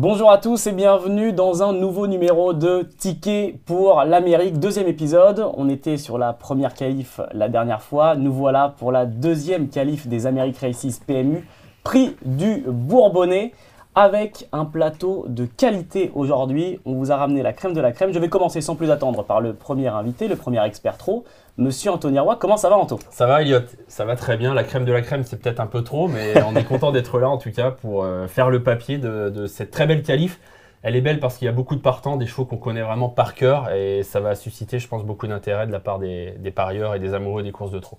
Bonjour à tous et bienvenue dans un nouveau numéro de Ticket pour l'Amérique, deuxième épisode. On était sur la première qualif la dernière fois, nous voilà pour la deuxième qualif des America Races PMU, prix du Bourbonnais, avec un plateau de qualité aujourd'hui. On vous a ramené la crème de la crème. Je vais commencer sans plus attendre par le premier invité, le premier expert trop, Monsieur Anthony Roy. Comment ça va, Anto? Ça va, Elliot? Ça va très bien. La crème de la crème, c'est peut-être un peu trop, mais on est content d'être là en tout cas pour faire le papier de cette très belle qualif. Elle est belle parce qu'il y a beaucoup de partants, des chevaux qu'on connaît vraiment par cœur, et ça va susciter, je pense, beaucoup d'intérêt de la part des parieurs et des amoureux des courses de trot.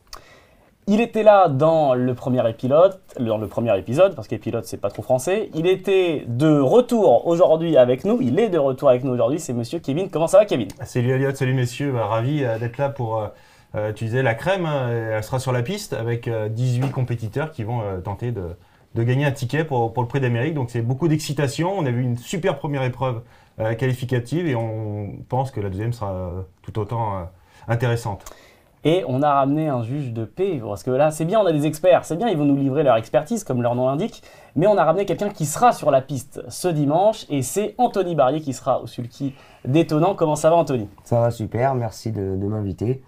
Il était là dans le premier épisode, parce qu'épilote c'est pas trop français. Il était de retour aujourd'hui avec nous, il est de retour avec nous aujourd'hui, c'est Monsieur Kevin. Comment ça va, Kevin? Salut Elliot, salut messieurs, ravi d'être là pour, tu disais, la crème, elle sera sur la piste avec 18 compétiteurs qui vont tenter de gagner un ticket pour le Prix d'Amérique. Donc c'est beaucoup d'excitation, on a vu une super première épreuve qualificative et on pense que la deuxième sera tout autant intéressante. Et on a ramené un juge de paix, parce que là c'est bien, on a des experts, c'est bien, ils vont nous livrer leur expertise comme leur nom l'indique, mais on a ramené quelqu'un qui sera sur la piste ce dimanche, et c'est Anthony Barrier qui sera au sulky détonnant. Comment ça va, Anthony? Ça va super, merci de m'inviter.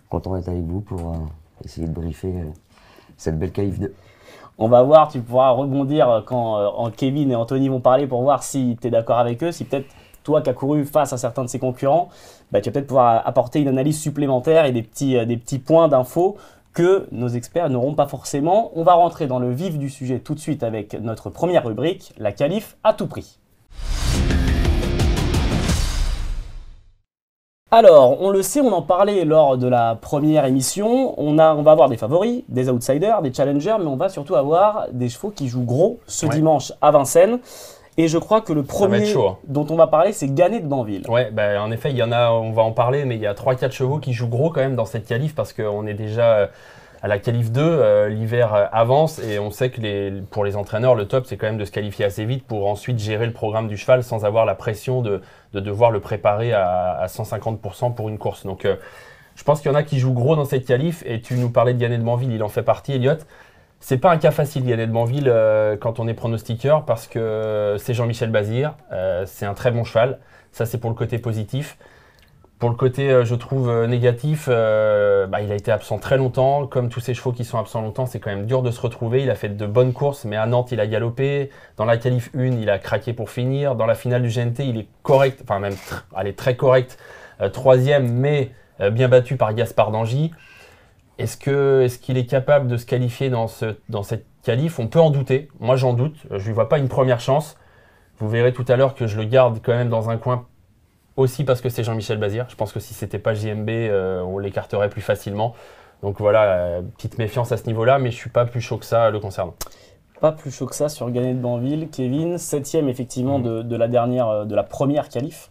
Content d'être avec vous pour essayer de briefer cette belle qualif 2. On va voir, tu pourras rebondir quand Kevin et Anthony vont parler pour voir si tu es d'accord avec eux, si peut-être toi qui as couru face à certains de ses concurrents, tu vas peut-être pouvoir apporter une analyse supplémentaire et des petits points d'infos que nos experts n'auront pas forcément. On va rentrer dans le vif du sujet tout de suite avec notre première rubrique, la qualif à tout prix. Alors, on le sait, on en parlait lors de la première émission, on va avoir des favoris, des outsiders, des challengers, mais on va surtout avoir des chevaux qui jouent gros ce dimanche à Vincennes. Et je crois que le premier chaud, dont on va parler, c'est Gannet de Banville. Ouais, en effet, il y en a, on va en parler, mais il y a 3-4 chevaux qui jouent gros quand même dans cette qualif parce qu'on est déjà à la qualif 2, l'hiver avance et on sait que pour les entraîneurs, le top, c'est quand même de se qualifier assez vite pour ensuite gérer le programme du cheval sans avoir la pression de devoir le préparer à 150% pour une course. Donc, je pense qu'il y en a qui jouent gros dans cette qualif et tu nous parlais de Gannet de Banville, il en fait partie, Elliot. C'est pas un cas facile, Gannet de Banville, quand on est pronostiqueur, parce que c'est Jean-Michel Bazir, c'est un très bon cheval. Ça, c'est pour le côté positif. Pour le côté, je trouve, négatif, il a été absent très longtemps. Comme tous ces chevaux qui sont absents longtemps, c'est quand même dur de se retrouver. Il a fait de bonnes courses, mais à Nantes, il a galopé. Dans la qualif 1, il a craqué pour finir. Dans la finale du GNT, il est correct, enfin même très correct. Troisième, mais bien battu par Gaspard d'Angy. Est-ce qu'il est capable de se qualifier dans cette qualif? On peut en douter. Moi, j'en doute. Je ne lui vois pas une première chance. Vous verrez tout à l'heure que je le garde quand même dans un coin aussi parce que c'est Jean-Michel Bazir. Je pense que si ce n'était pas JMB, on l'écarterait plus facilement. Donc voilà, petite méfiance à ce niveau-là, mais je ne suis pas plus chaud que ça le concernant. Pas plus chaud que ça sur Gannet de Banville. Kevin, 7e effectivement de la première qualif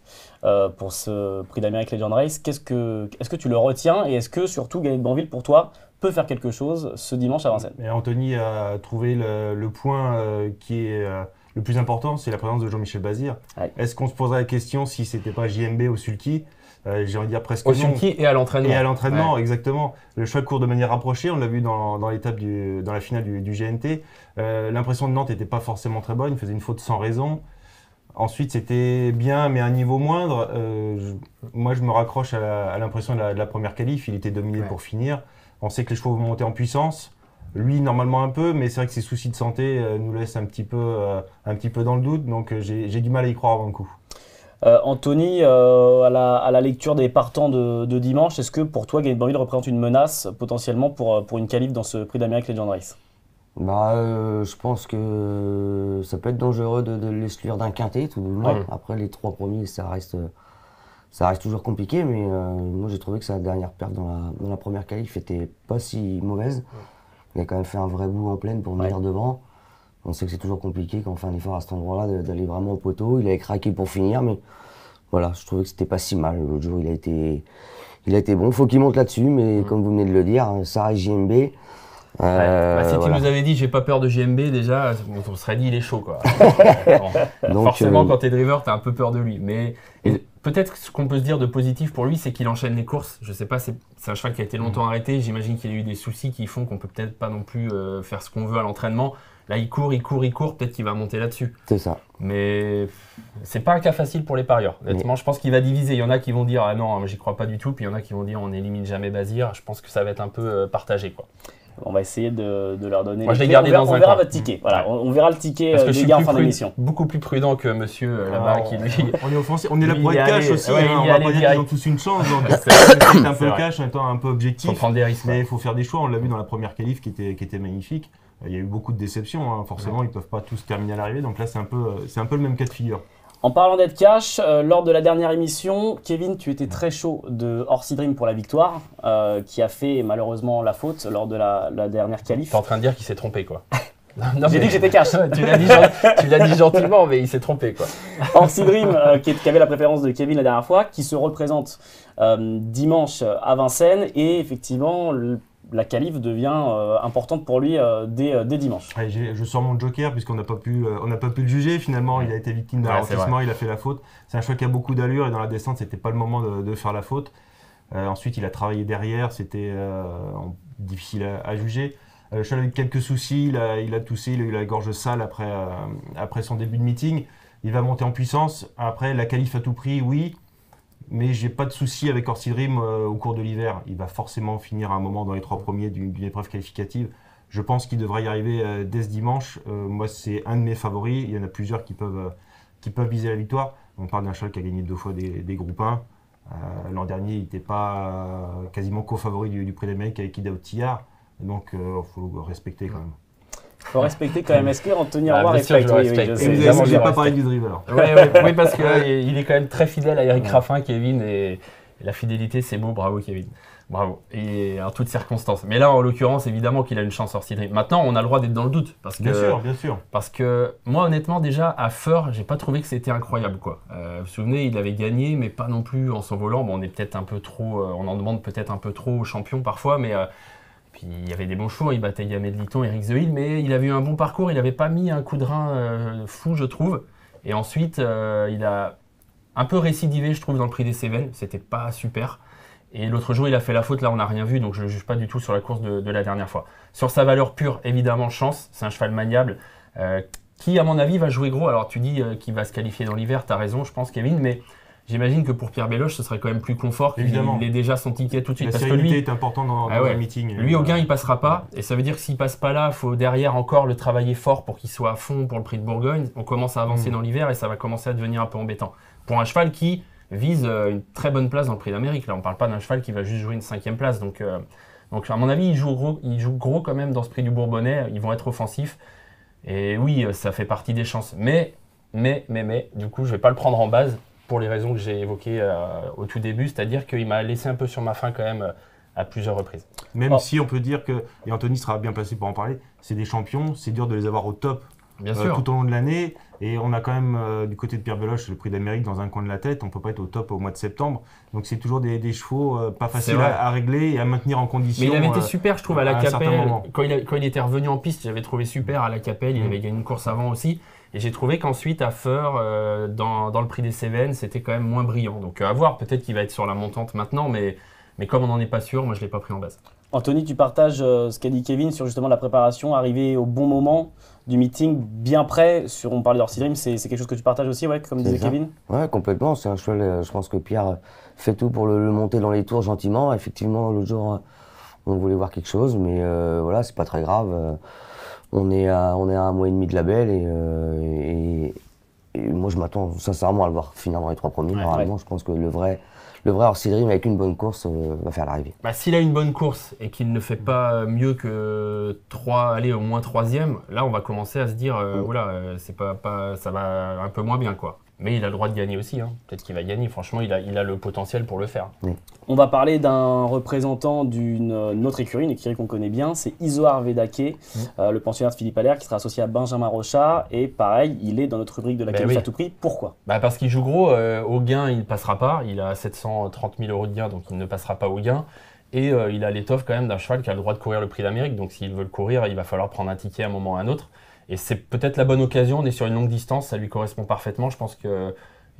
pour ce Prix d'Amérique Legend Race. Est-ce que tu le retiens et est-ce que surtout Gannet de Banville pour toi peut faire quelque chose ce dimanche à Vincennes? Et Anthony a trouvé le point qui est le plus important, c'est la présence de Jean-Michel Bazir. Ouais. Est-ce qu'on se poserait la question si c'était pas JMB au sulky? J'ai envie de dire presque au sulky et à l'entraînement. Et à l'entraînement, ouais. Exactement. Le cheval court de manière rapprochée, on l'a vu dans la finale du GNT. L'impression de Nantes n'était pas forcément très bonne, il faisait une faute sans raison. Ensuite, c'était bien, mais à un niveau moindre. Moi, je me raccroche à l'impression de la première qualif. Il était dominé pour finir. On sait que les chevaux vont monter en puissance. Lui, normalement un peu, mais c'est vrai que ses soucis de santé nous laissent un petit peu dans le doute. Donc, j'ai du mal à y croire avant le coup. Anthony, à la lecture des partants de dimanche, est-ce que pour toi, Gannet de Banville représente une menace potentiellement pour une qualif dans ce Prix d'Amérique Legend Race? Je pense que ça peut être dangereux de l'exclure d'un quintet tout de même. Après les 3 premiers, ça reste toujours compliqué, mais moi j'ai trouvé que sa dernière perte dans la première qualif était pas si mauvaise. Il a quand même fait un vrai bout en pleine pour venir devant. On sait que c'est toujours compliqué quand on fait un effort à cet endroit-là d'aller vraiment au poteau. Il avait craqué pour finir, mais voilà, je trouvais que c'était pas si mal. L'autre jour, il a été bon. Faut qu'il monte là-dessus, mais comme vous venez de le dire, ça reste JMB. Si tu nous avais dit j'ai pas peur de JMB déjà, on se serait dit il est chaud quoi. Donc, forcément quand t'es driver t'as un peu peur de lui. Mais peut-être ce qu'on peut se dire de positif pour lui, c'est qu'il enchaîne les courses. Je sais pas, c'est un cheval qui a été longtemps arrêté. J'imagine qu'il y a eu des soucis qui font qu'on peut peut-être pas non plus faire ce qu'on veut à l'entraînement. Là, il court, peut-être qu'il va monter là-dessus. C'est ça. Mais c'est pas un cas facile pour les parieurs. Honnêtement, je pense qu'il va diviser. Il y en a qui vont dire « Ah non, j'y crois pas du tout ». Puis il y en a qui vont dire « On n'élimine jamais Bazir ». Je pense que ça va être un peu partagé, quoi. On va essayer de leur donner. Moi, je l'ai gardé dans un On verra coin. votre ticket. Voilà, on verra le ticket Parce que des gars en fin d'émission. beaucoup plus prudent que monsieur là-bas qui lui. On est offensif. On est là pour lui, être il est cash allé- aussi. ouais, On il est va allé pas dire direct. qu'ils ont tous une chance. Donc C'est c'est un peu vrai. cash, en étant un peu Sans objectif. prendre des risques. Mais il faut faire des choix. On l'a vu dans la première qualif qui était magnifique. Il y a eu beaucoup de déceptions. Hein. Forcément, ils ne peuvent pas tous terminer à l'arrivée. Donc là, c'est un peu le même cas de figure. En parlant d'être cash, lors de la dernière émission, Kevin, tu étais très chaud de Orsi Dream pour la victoire, qui a fait malheureusement la faute lors de la dernière qualif. T'es en train de dire qu'il s'est trompé, quoi. Non, J'ai mais- dit que j'étais cash. tu l'as dit gentiment, mais il s'est trompé, quoi. Orsi Dream, qui avait la préférence de Kevin la dernière fois, qui se représente dimanche à Vincennes, et effectivement, la qualif devient importante pour lui dès dimanche. Allez, je sors mon joker puisqu'on n'a pas pu le juger. Finalement, il a été victime d'un Ouais, c'est ralentissement, il a fait la faute. C'est un cheval qui a beaucoup d'allure et dans la descente, c'était pas le moment de faire la faute. Ensuite, il a travaillé derrière, c'était difficile à juger. Le cheval a eu quelques soucis, il a toussé, il a eu la gorge sale après son début de meeting. Il va monter en puissance. Après, la qualif à tout prix, oui. Mais j'ai pas de souci avec Orsi Dream au cours de l'hiver. Il va forcément finir à un moment dans les 3 premiers d'une épreuve qualificative. Je pense qu'il devrait y arriver dès ce dimanche. Moi, c'est un de mes favoris. Il y en a plusieurs qui peuvent viser la victoire. On parle d'un cheval qui a gagné 2 fois des groupes 1. L'an dernier, il n'était pas quasiment co-favori du Prix d'Amérique avec Ida Tillard. Donc, il faut respecter quand même. Il faut respecter quand même. Est-ce que Anthony Ah, Roy bien sûr, respecte? je Oui, respecte. je Et sais. Et vous évidemment, n'avez je pas respecte. parlé du driver. Oui, parce qu'il est quand même très fidèle à Eric Raffin, Kevin, et la fidélité, c'est beau. Bravo, Kevin. Bravo. Et en toutes circonstances. Mais là, en l'occurrence, évidemment qu'il a une chance Orsi Dream. Maintenant, on a le droit d'être dans le doute. Bien sûr. Parce que moi, honnêtement, déjà, à Feur, j'ai pas trouvé que c'était incroyable, quoi. Vous vous souvenez, il avait gagné, mais pas non plus en s'envolant. Bon, on est peut-être un peu trop, on en demande peut-être un peu trop aux champions parfois, mais puis il y avait des bons chevaux. Il battait Yamé de Liton, Eric The Hill, mais il avait eu un bon parcours. Il n'avait pas mis un coup de rein fou, je trouve. Et ensuite, il a un peu récidivé, je trouve, dans le Prix des Cévennes. C'était pas super. Et l'autre jour, il a fait la faute. Là, on n'a rien vu, donc je ne juge pas du tout sur la course de la dernière fois. Sur sa valeur pure, évidemment, chance. C'est un cheval maniable qui, à mon avis, va jouer gros. Alors, tu dis qu'il va se qualifier dans l'hiver. Tu as raison, je pense, Kevin. Mais j'imagine que pour Pierre Belloche, ce serait quand même plus confort qu'il ait déjà son ticket tout de suite. La Parce que sérénité lui, est importante dans Ah ouais. un meeting. lui, au gain, il passera pas. Et ça veut dire que s'il passe pas là, il faut derrière encore le travailler fort pour qu'il soit à fond pour le Prix de Bourgogne. On commence à avancer dans l'hiver et ça va commencer à devenir un peu embêtant. Pour un cheval qui vise une très bonne place dans le Prix d'Amérique. Là, on ne parle pas d'un cheval qui va juste jouer une 5e place. Donc, à mon avis, il joue gros quand même dans ce Prix du Bourbonnais. Ils vont être offensifs. Et oui, ça fait partie des chances. Mais, du coup, je ne vais pas le prendre en base pour les raisons que j'ai évoquées au tout début. C'est-à-dire qu'il m'a laissé un peu sur ma faim quand même à plusieurs reprises. Même si on peut dire que, et Anthony sera bien placé pour en parler, c'est des champions, c'est dur de les avoir au top Bien sûr. tout au long de l'année. Et on a quand même, du côté de Pierre Belloche, le Prix d'Amérique dans un coin de la tête. On ne peut pas être au top au mois de septembre. Donc c'est toujours des chevaux pas faciles vrai. à régler et à maintenir en condition. Mais il avait été super, je trouve, à la à un certain Capelle. moment. Quand il était revenu en piste, j'avais trouvé super à la Capelle. Il avait gagné une course avant aussi. Et j'ai trouvé qu'ensuite, à Feur, dans le Prix des Cévennes, c'était quand même moins brillant. Donc à voir, peut-être qu'il va être sur la montante maintenant, mais comme on n'en est pas sûr, moi je ne l'ai pas pris en base. Anthony, tu partages ce qu'a dit Kevin sur justement la préparation, arriver au bon moment du meeting, bien prêt. On parlait d'Orsi Dream, c'est quelque chose que tu partages aussi, ouais, comme disait ça. Kevin? Ouais, complètement. C'est un cheval, je pense que Pierre fait tout pour le monter dans les tours gentiment. Effectivement, l'autre jour, on voulait voir quelque chose, mais voilà, c'est pas très grave. On est à un mois et demi de la belle et moi, je m'attends sincèrement à le voir finir dans les 3 premiers. Normalement, je pense que le vrai Orsi Dream avec une bonne course va faire l'arrivée. Bah, s'il a une bonne course et qu'il ne fait pas mieux que au moins 3e, là on va commencer à se dire c'est pas, ça va un peu moins bien, quoi. Mais il a le droit de gagner aussi, hein. Peut-être qu'il va gagner. Franchement, il a le potentiel pour le faire. On va parler d'un représentant d'une autre écurie, une écurie qu'on connaît bien, c'est Isoar Vedake, le pensionnaire de Philippe Allaire qui sera associé à Benjamin Rochat. Et pareil, il est dans notre rubrique de la qualif à tout prix. Pourquoi? Parce qu'il joue gros. Au gain, il ne passera pas. Il a 730 000 € de gain, donc il ne passera pas au gain. Et il a l'étoffe quand même d'un cheval qui a le droit de courir le Prix d'Amérique. Donc s'il veut le courir, il va falloir prendre un ticket à un moment ou à un autre. Et c'est peut-être la bonne occasion. On est sur une longue distance, ça lui correspond parfaitement. Je pense qu'il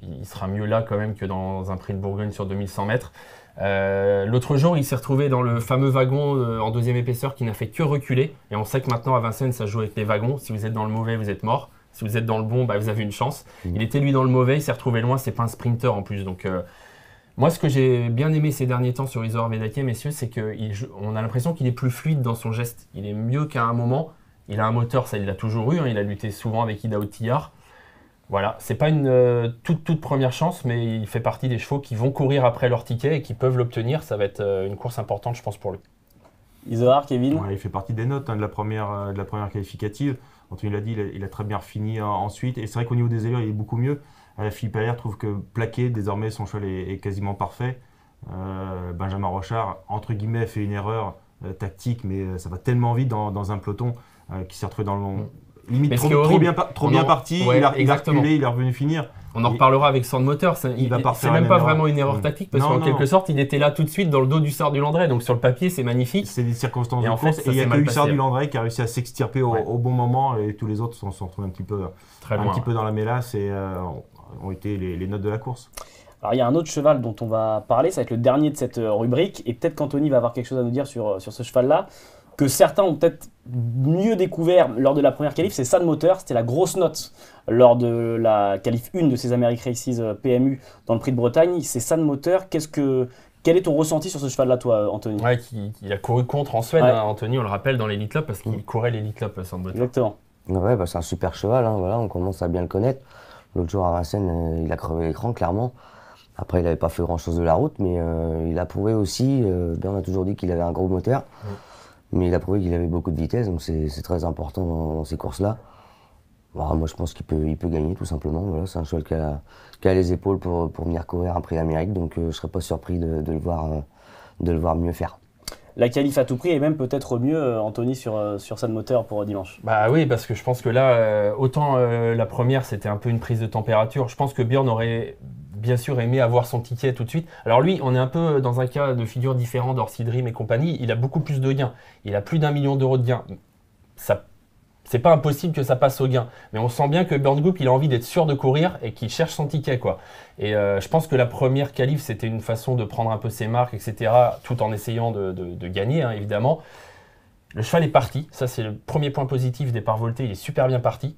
il sera mieux là quand même que dans un prix de Bourgogne sur 2100 mètres. L'autre jour, il s'est retrouvé dans le fameux wagon en deuxième épaisseur qui n'a fait que reculer. Et on sait que maintenant à Vincennes, ça joue avec les wagons. Si vous êtes dans le mauvais, vous êtes mort. Si vous êtes dans le bon, vous avez une chance. Il était lui dans le mauvais, il s'est retrouvé loin. C'est pas un sprinter en plus. Donc moi, ce que j'ai bien aimé ces derniers temps sur Isor Vedake, messieurs, c'est qu'on a l'impression qu'il est plus fluide dans son geste. Il est mieux qu'à un moment. Il a un moteur, ça il l'a toujours eu. Il a lutté souvent avec Ida Outillard. Voilà, c'est pas une toute première chance, mais il fait partie des chevaux qui vont courir après leur ticket et qui peuvent l'obtenir. Ça va être une course importante, je pense, pour lui. Isoar, Kevin. Ouais, il fait partie des notes de la première qualificative. Anthony l'a dit, il a très bien fini ensuite. Et c'est vrai qu'au niveau des allures, il est beaucoup mieux. Philippe Allaire trouve que plaqué, désormais, son cheval est quasiment parfait. Benjamin Rochard, entre guillemets, fait une erreur tactique, mais ça va tellement vite dans un peloton qu'il s'est retrouvé dans le limite trop bien parti. Ouais, il a reculé, il est revenu finir. On en reparlera avec Sand Moteur. C'est même pas vraiment une erreur tactique parce qu'en quelque sorte, il était là tout de suite dans le dos du Sard du Landré. Donc sur le papier, c'est magnifique. C'est des circonstances de en course. fait, Et il y a que le Sard du Landré qui a réussi à s'extirper au bon moment et tous les autres sont retrouvés un petit peu dans la mélasse et ont été les notes de la course. Alors il y a un autre cheval dont on va parler, ça va être le dernier de cette rubrique, et peut-être qu'Anthony va avoir quelque chose à nous dire sur ce cheval-là, que certains ont peut-être mieux découvert lors de la première qualif, c'est Sand Moteur, c'était la grosse note lors de la qualif 1 de ces American Races PMU dans le Prix de Bretagne, c'est Sand Moteur. Quel est ton ressenti sur ce cheval-là, toi, Anthony? Ouais, il a couru contre en Suède, ouais. Anthony, on le rappelle, dans l'Elite Club, parce qu'il courait l'Elite Club, Sand Moteur. Exactement. Ouais, c'est un super cheval, voilà, on commence à bien le connaître. L'autre jour à Vincennes, il a crevé l'écran, clairement. Après, il n'avait pas fait grand-chose de la route, mais il a prouvé aussi, on a toujours dit qu'il avait un gros moteur, mais il a prouvé qu'il avait beaucoup de vitesse, donc c'est très important dans ces courses-là. Moi, je pense qu'il peut gagner, tout simplement. Voilà, c'est un cheval qui a les épaules pour venir courir un prix d'Amérique, donc je ne serais pas surpris de le voir mieux faire. La qualif à tout prix et même peut-être mieux, Anthony, sur Sand Moteur pour dimanche. Bah oui, parce que je pense que là, autant la première, c'était un peu une prise de température. Je pense que Björn aurait bien sûr aimé avoir son ticket tout de suite. Alors lui, on est un peu dans un cas de figure différent d'Orsi Dream et compagnie. Il a beaucoup plus de gains. Il a plus d'1 million d'euros de gains. C'est pas impossible que ça passe au gain. Mais on sent bien que Björn Goop, il a envie d'être sûr de courir et qu'il cherche son ticket, quoi. Et je pense que la première qualif, c'était une façon de prendre un peu ses marques, etc., tout en essayant de gagner, hein, évidemment. Le cheval est parti. Ça, c'est le premier point positif des parts voltées. Il est super bien parti.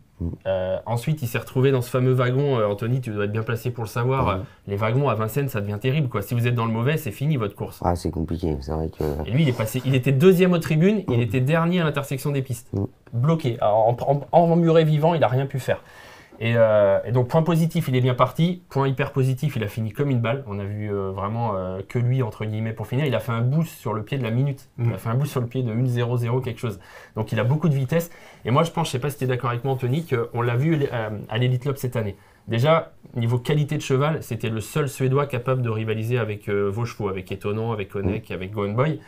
Ensuite, il s'est retrouvé dans ce fameux wagon. Anthony, tu dois être bien placé pour le savoir. Les wagons à Vincennes, ça devient terrible, quoi. Si vous êtes dans le mauvais, c'est fini votre course. Ah, c'est compliqué, c'est vrai que... Et lui, il était deuxième aux tribunes, il était dernier à l'intersection des pistes. Bloqué. Alors, en muret vivant, il n'a rien pu faire. Et donc, point positif, il est bien parti. Point hyper positif, il a fini comme une balle. On a vu vraiment que lui, entre guillemets, pour finir. Il a fait un boost sur le pied de la minute. Il a fait un boost sur le pied de 1,00 quelque chose. Donc, il a beaucoup de vitesse. Et moi, je pense, je ne sais pas si tu es d'accord avec moi, Anthony, qu'on l'a vu à l'Elite Club cette année. Déjà, niveau qualité de cheval, c'était le seul Suédois capable de rivaliser avec vos chevaux, avec Étonnant, avec Konek, avec Going Boy.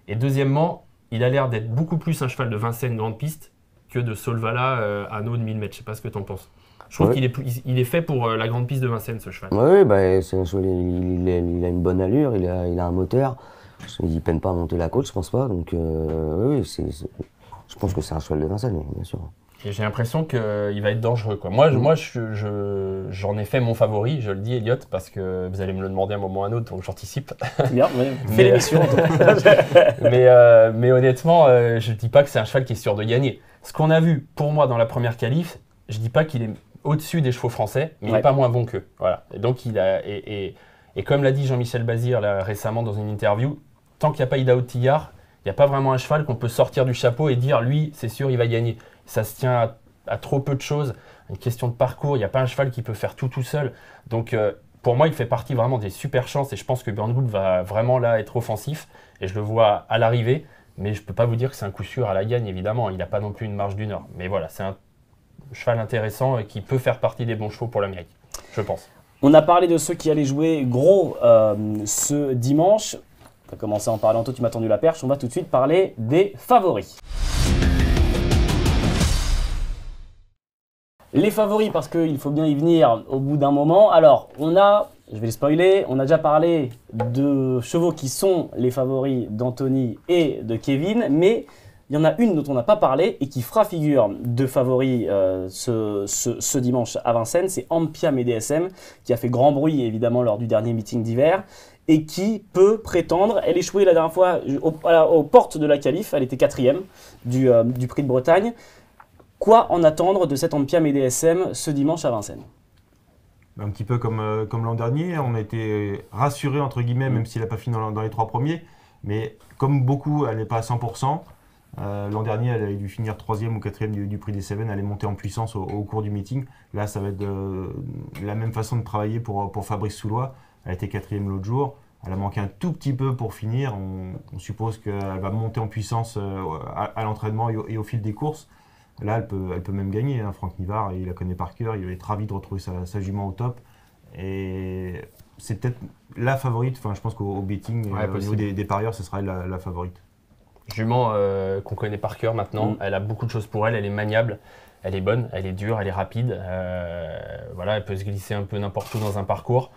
Et deuxièmement, il a l'air d'être beaucoup plus un cheval de Vincennes grande piste que de Solvala anneau de 1000 mètres. Je ne sais pas ce que tu en penses. Je trouve qu'il est fait pour la grande piste de Vincennes, ce cheval. Oui, c'est un cheval, il a une bonne allure, il a un moteur. Il ne peine pas à monter la côte, je pense pas. Donc, je pense que c'est un cheval de Vincennes, bien sûr. Et j'ai l'impression qu'il va être dangereux, quoi. Moi, j'en ai fait mon favori, je le dis, Elliot, parce que vous allez me le demander à un moment ou à un autre, donc j'anticipe. Bien, fais l'émission. mais honnêtement, je ne dis pas que c'est un cheval qui est sûr de gagner. Ce qu'on a vu, pour moi, dans la première qualif, je ne dis pas qu'il est au-dessus des chevaux français, mais il n'est pas moins bon qu'eux. Voilà. Et donc, et comme l'a dit Jean-Michel Bazir là, récemment dans une interview, tant qu'il n'y a pas Ida Outillard, il n'y a pas vraiment un cheval qu'on peut sortir du chapeau et dire, lui, c'est sûr, il va gagner. Ça se tient à trop peu de choses. Une question de parcours, il n'y a pas un cheval qui peut faire tout seul. Donc, pour moi, il fait partie vraiment des super chances et je pense que Björn Goop va vraiment là être offensif et je le vois à l'arrivée. Mais je ne peux pas vous dire que c'est un coup sûr à la gagne, évidemment. Il n'a pas non plus une marge d'une heure. Mais voilà, c'est un cheval intéressant et qui peut faire partie des bons chevaux pour l'Amérique, je pense. On a parlé de ceux qui allaient jouer gros ce dimanche. Tu as commencé à en parler, Anto, tu m'as tendu la perche. On va tout de suite parler des favoris. Les favoris, parce qu'il faut bien y venir au bout d'un moment. Alors, je vais le spoiler, on a déjà parlé de chevaux qui sont les favoris d'Anthony et de Kevin, mais Il y en a une dont on n'a pas parlé et qui fera figure de favori ce dimanche à Vincennes, c'est Ampia MEDSM, qui a fait grand bruit évidemment lors du dernier meeting d'hiver et qui peut prétendre, elle échouait la dernière fois aux portes de la qualif, elle était 4e du Prix de Bretagne. Quoi en attendre de cette Ampia MEDSM ce dimanche à Vincennes? Un petit peu comme l'an dernier, on a été rassurés entre guillemets, même s'il n'a pas fini dans les 3 premiers, mais comme beaucoup, elle n'est pas à 100%. L'an dernier, elle avait dû finir 3e ou 4e du Prix des Cévennes, elle est montée en puissance au cours du meeting. Là, ça va être la même façon de travailler pour Fabrice Soulois. Elle était 4e l'autre jour, elle a manqué un tout petit peu pour finir. On suppose qu'elle va monter en puissance à l'entraînement et au fil des courses. Là, elle peut même gagner. Hein. Franck Nivard, il la connaît par cœur, il va être ravi de retrouver sa jument au top. Et c'est peut-être la favorite, je pense qu'au betting, au niveau des parieurs, ce sera la favorite. Jument qu'on connaît par cœur maintenant, elle a beaucoup de choses pour elle, elle est maniable, elle est bonne, elle est dure, elle est rapide. Voilà, elle peut se glisser un peu n'importe où dans un parcours.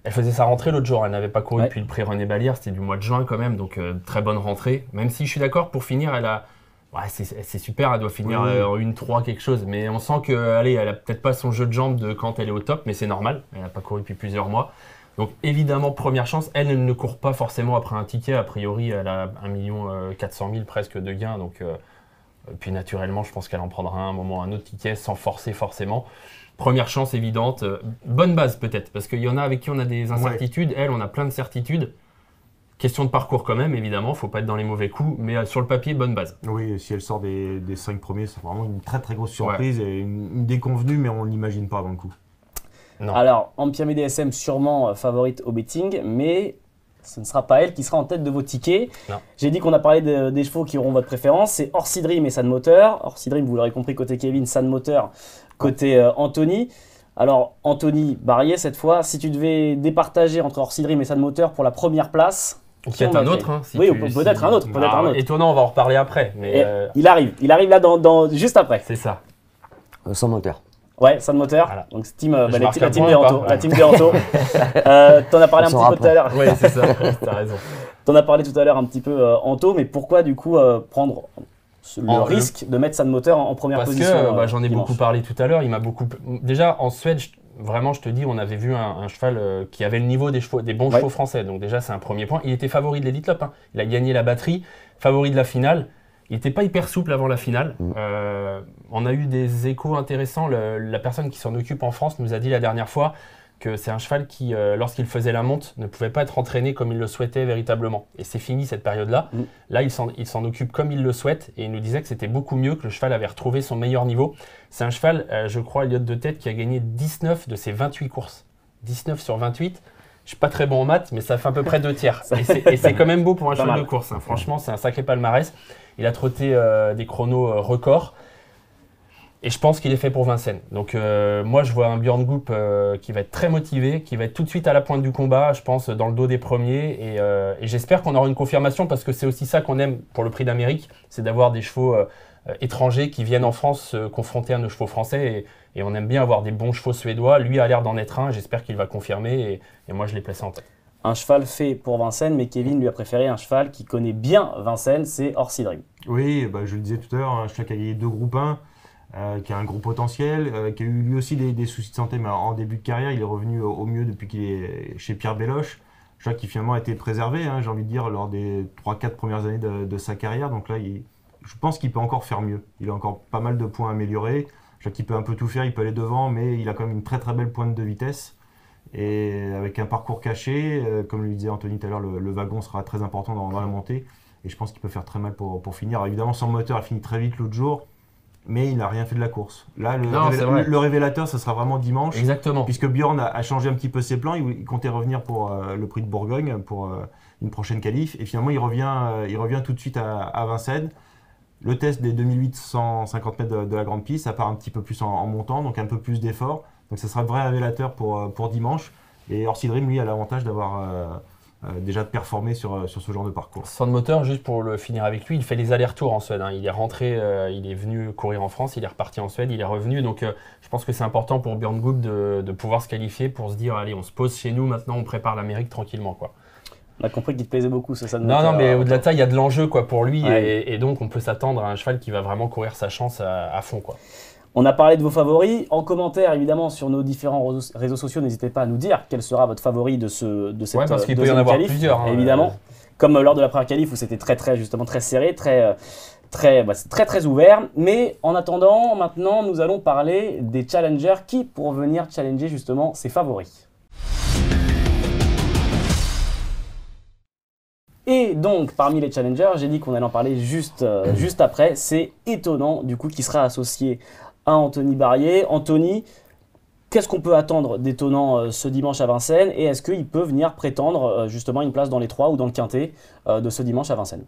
Elle faisait sa rentrée l'autre jour, elle n'avait pas couru depuis le prix René Ballière, c'était du mois de juin quand même, donc très bonne rentrée. Même si je suis d'accord, pour finir, elle a... Ouais, c'est super, elle doit finir en 1-3 quelque chose, mais on sent qu'elle a peut-être pas son jeu de jambes de quand elle est au top, mais c'est normal, elle n'a pas couru depuis plusieurs mois. Donc évidemment, première chance, elle ne court pas forcément après un ticket, a priori elle a 1 400 000 presque de gains, donc puis naturellement je pense qu'elle en prendra un moment un autre ticket sans forcer forcément. Première chance évidente, bonne base peut-être, parce qu'il y en a avec qui on a des incertitudes, elle on a plein de certitudes. Question de parcours quand même, évidemment, il ne faut pas être dans les mauvais coups, mais sur le papier, bonne base. Oui, si elle sort des 5 premiers, c'est vraiment une très très grosse surprise et une déconvenue, mais on ne l'imagine pas avant le coup. Non. Alors, Ampia MEDSM sûrement favorite au betting, mais ce ne sera pas elle qui sera en tête de vos tickets. J'ai dit qu'on a parlé des chevaux qui auront votre préférence, c'est Orsi Dream et San Moteur. Orsi Dream, vous l'aurez compris, côté Kevin, San Moteur, côté Anthony. Alors, Anthony Barrier, cette fois, si tu devais départager entre Orsi Dream et San Moteur pour la première place... Peut-être un autre. Hein, peut-être un autre. Étonnant, on va en reparler après. Mais il arrive là juste après. C'est ça. Sans moteur. Ouais, San Moteur. Voilà. Donc, la team de Anto. La team de Anto. T'en as parlé un petit peu tout à l'heure. Oui, c'est ça. T'as raison. T'en as parlé tout à l'heure un petit peu, Anto, mais pourquoi du coup prendre le risque de mettre San Moteur en première position? Parce que j'en ai beaucoup parlé tout à l'heure. Déjà, en Suède, vraiment, je te dis, on avait vu un cheval qui avait le niveau des bons chevaux français. Donc déjà, c'est un premier point. Il était favori de l'Elite Lop. Hein. Il a gagné la batterie, favori de la finale. Il n'était pas hyper souple avant la finale. On a eu des échos intéressants. La personne qui s'en occupe en France nous a dit la dernière fois que c'est un cheval qui, lorsqu'il faisait la monte, ne pouvait pas être entraîné comme il le souhaitait véritablement. Et c'est fini cette période-là. Là, il s'en occupe comme il le souhaite et il nous disait que c'était beaucoup mieux, que le cheval avait retrouvé son meilleur niveau. C'est un cheval, je crois, Elliott de tête, qui a gagné 19 de ses 28 courses. 19 sur 28. Je suis pas très bon en maths, mais ça fait à peu près 2 tiers. Et c'est quand même beau pour un cheval de course. Hein. Franchement, c'est un sacré palmarès. Il a trotté des chronos records. Et je pense qu'il est fait pour Vincennes. Donc moi, je vois un Björn Goop qui va être très motivé, qui va être tout de suite à la pointe du combat, je pense, dans le dos des premiers. Et j'espère qu'on aura une confirmation parce que c'est aussi ça qu'on aime pour le Prix d'Amérique, c'est d'avoir des chevaux étrangers qui viennent en France se confronter à nos chevaux français. Et on aime bien avoir des bons chevaux suédois. Lui a l'air d'en être un. J'espère qu'il va confirmer. Et moi, je l'ai placé en tête. Un cheval fait pour Vincennes, mais Kevin lui a préféré un cheval qui connaît bien Vincennes, c'est Orsi Dream. Oui, je le disais tout à l'heure, un cheval qui a gagné 2 groupes 1. Qui a un gros potentiel, qui a eu lui aussi des soucis de santé, mais en début de carrière, il est revenu au mieux depuis qu'il est chez Pierre Belloche. Je crois qu'il finalement a été préservé, hein, j'ai envie de dire, lors des 3-4 premières années de sa carrière. Donc là, je pense qu'il peut encore faire mieux. Il a encore pas mal de points améliorés. Je crois qu'il peut un peu tout faire, il peut aller devant, mais il a quand même une très très belle pointe de vitesse. Et avec un parcours caché, comme le disait Anthony tout à l'heure, le wagon sera très important dans la montée. Et je pense qu'il peut faire très mal pour finir. Alors évidemment, son moteur a fini très vite l'autre jour. Mais il n'a rien fait de la course. Là, le révélateur, ça sera vraiment dimanche. Exactement. Puisque Björn a changé un petit peu ses plans. Il comptait revenir pour le Prix de Bourgogne, pour une prochaine qualif. Et finalement, il revient tout de suite à Vincennes. Le test des 2850 mètres de la grande piste, ça part un petit peu plus en montant, donc un peu plus d'effort. Donc ça sera le vrai révélateur pour dimanche. Et Orsi Dream, lui, a l'avantage d'avoir déjà performé sur ce genre de parcours. San Moteur, juste pour le finir avec lui, il fait les allers-retours en Suède. Hein. Il est rentré, il est venu courir en France, il est reparti en Suède, il est revenu. Donc je pense que c'est important pour Björn Goop de pouvoir se qualifier pour se dire allez, on se pose chez nous, maintenant on prépare l'Amérique tranquillement, quoi. On a compris qu'il te plaisait beaucoup ce San Non, Moteur. mais au-delà de ça, il y a de l'enjeu quoi, pour lui Ouais. et donc on peut s'attendre à un cheval qui va vraiment courir sa chance à fond. Quoi. On a parlé de vos favoris. En commentaire, évidemment, sur nos différents réseaux sociaux, n'hésitez pas à nous dire quel sera votre favori de cette Ouais, parce qu'il peut y en deuxième avoir qualif, plusieurs. Hein, évidemment. Comme lors de la première qualif où c'était justement très serré, très ouvert. Mais en attendant, maintenant, nous allons parler des challengers qui pour venir challenger justement ses favoris. Et donc, parmi les challengers, j'ai dit qu'on allait en parler juste après. C'est Étonnant, du coup, qui sera associé à Anthony Barrier. Anthony, qu'est-ce qu'on peut attendre d'Étonnant ce dimanche à Vincennes? Et est-ce qu'il peut venir prétendre justement une place dans les 3 ou dans le quintet de ce dimanche à Vincennes?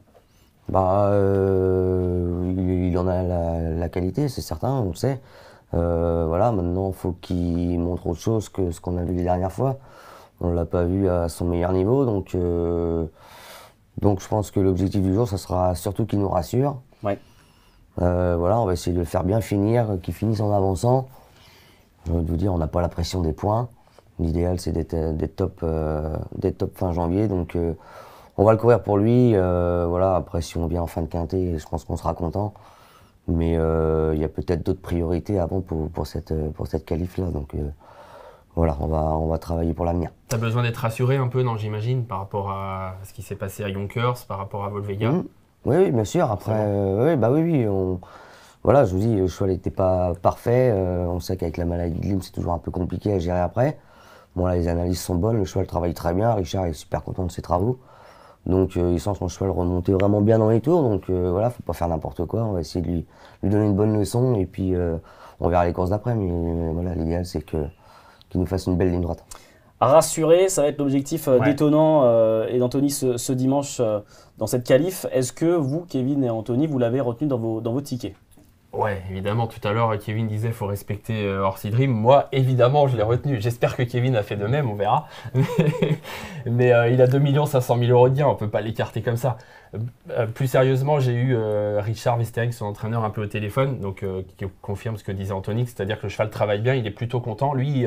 Bah, il en a la qualité, c'est certain, on le sait. Voilà, maintenant, il faut qu'il montre autre chose que ce qu'on a vu les dernières fois. On ne l'a pas vu à son meilleur niveau, donc je pense que l'objectif du jour, ça sera surtout qu'il nous rassure. Ouais. Voilà, on va essayer de le faire bien finir, qu'il finisse en avançant. Je veux vous dire, on n'a pas la pression des points. L'idéal, c'est d'être top fin janvier, donc on va le courir pour lui. Voilà, après, si on vient en fin de quintet, je pense qu'on sera content. Mais il y a peut-être d'autres priorités avant pour cette qualif-là. Donc voilà, on va travailler pour l'avenir. Tu as besoin d'être rassuré un peu, non, j'imagine, par rapport à ce qui s'est passé à Yonkers, par rapport à Volvega. Oui, bien sûr. Après, oui. Voilà, je vous dis, le cheval n'était pas parfait. On sait qu'avec la maladie de Lyme, c'est toujours un peu compliqué à gérer après. Bon, là, les analyses sont bonnes. Le cheval travaille très bien. Richard est super content de ses travaux. Donc, il sent son cheval remonter vraiment bien dans les tours. Donc, voilà, faut pas faire n'importe quoi. On va essayer de lui donner une bonne leçon. Et puis, on verra les courses d'après. Mais voilà, l'idéal, c'est qu'il nous fasse une belle ligne droite. Rassurer, ça va être l'objectif d'Étonnant et d'Anthony ce dimanche dans cette qualif. Est-ce que vous, Kevin et Anthony, vous l'avez retenu dans vos tickets? Ouais, évidemment, tout à l'heure, Kevin disait qu'il faut respecter Orsi Dream. Moi, évidemment, je l'ai retenu. J'espère que Kevin a fait de même, on verra. Mais il a 2 500 000 € de gain, on ne peut pas l'écarter comme ça. Plus sérieusement, j'ai eu Richard Vestering, son entraîneur, un peu au téléphone, donc qui confirme ce que disait Anthony, c'est-à-dire que le cheval travaille bien, il est plutôt content. Lui,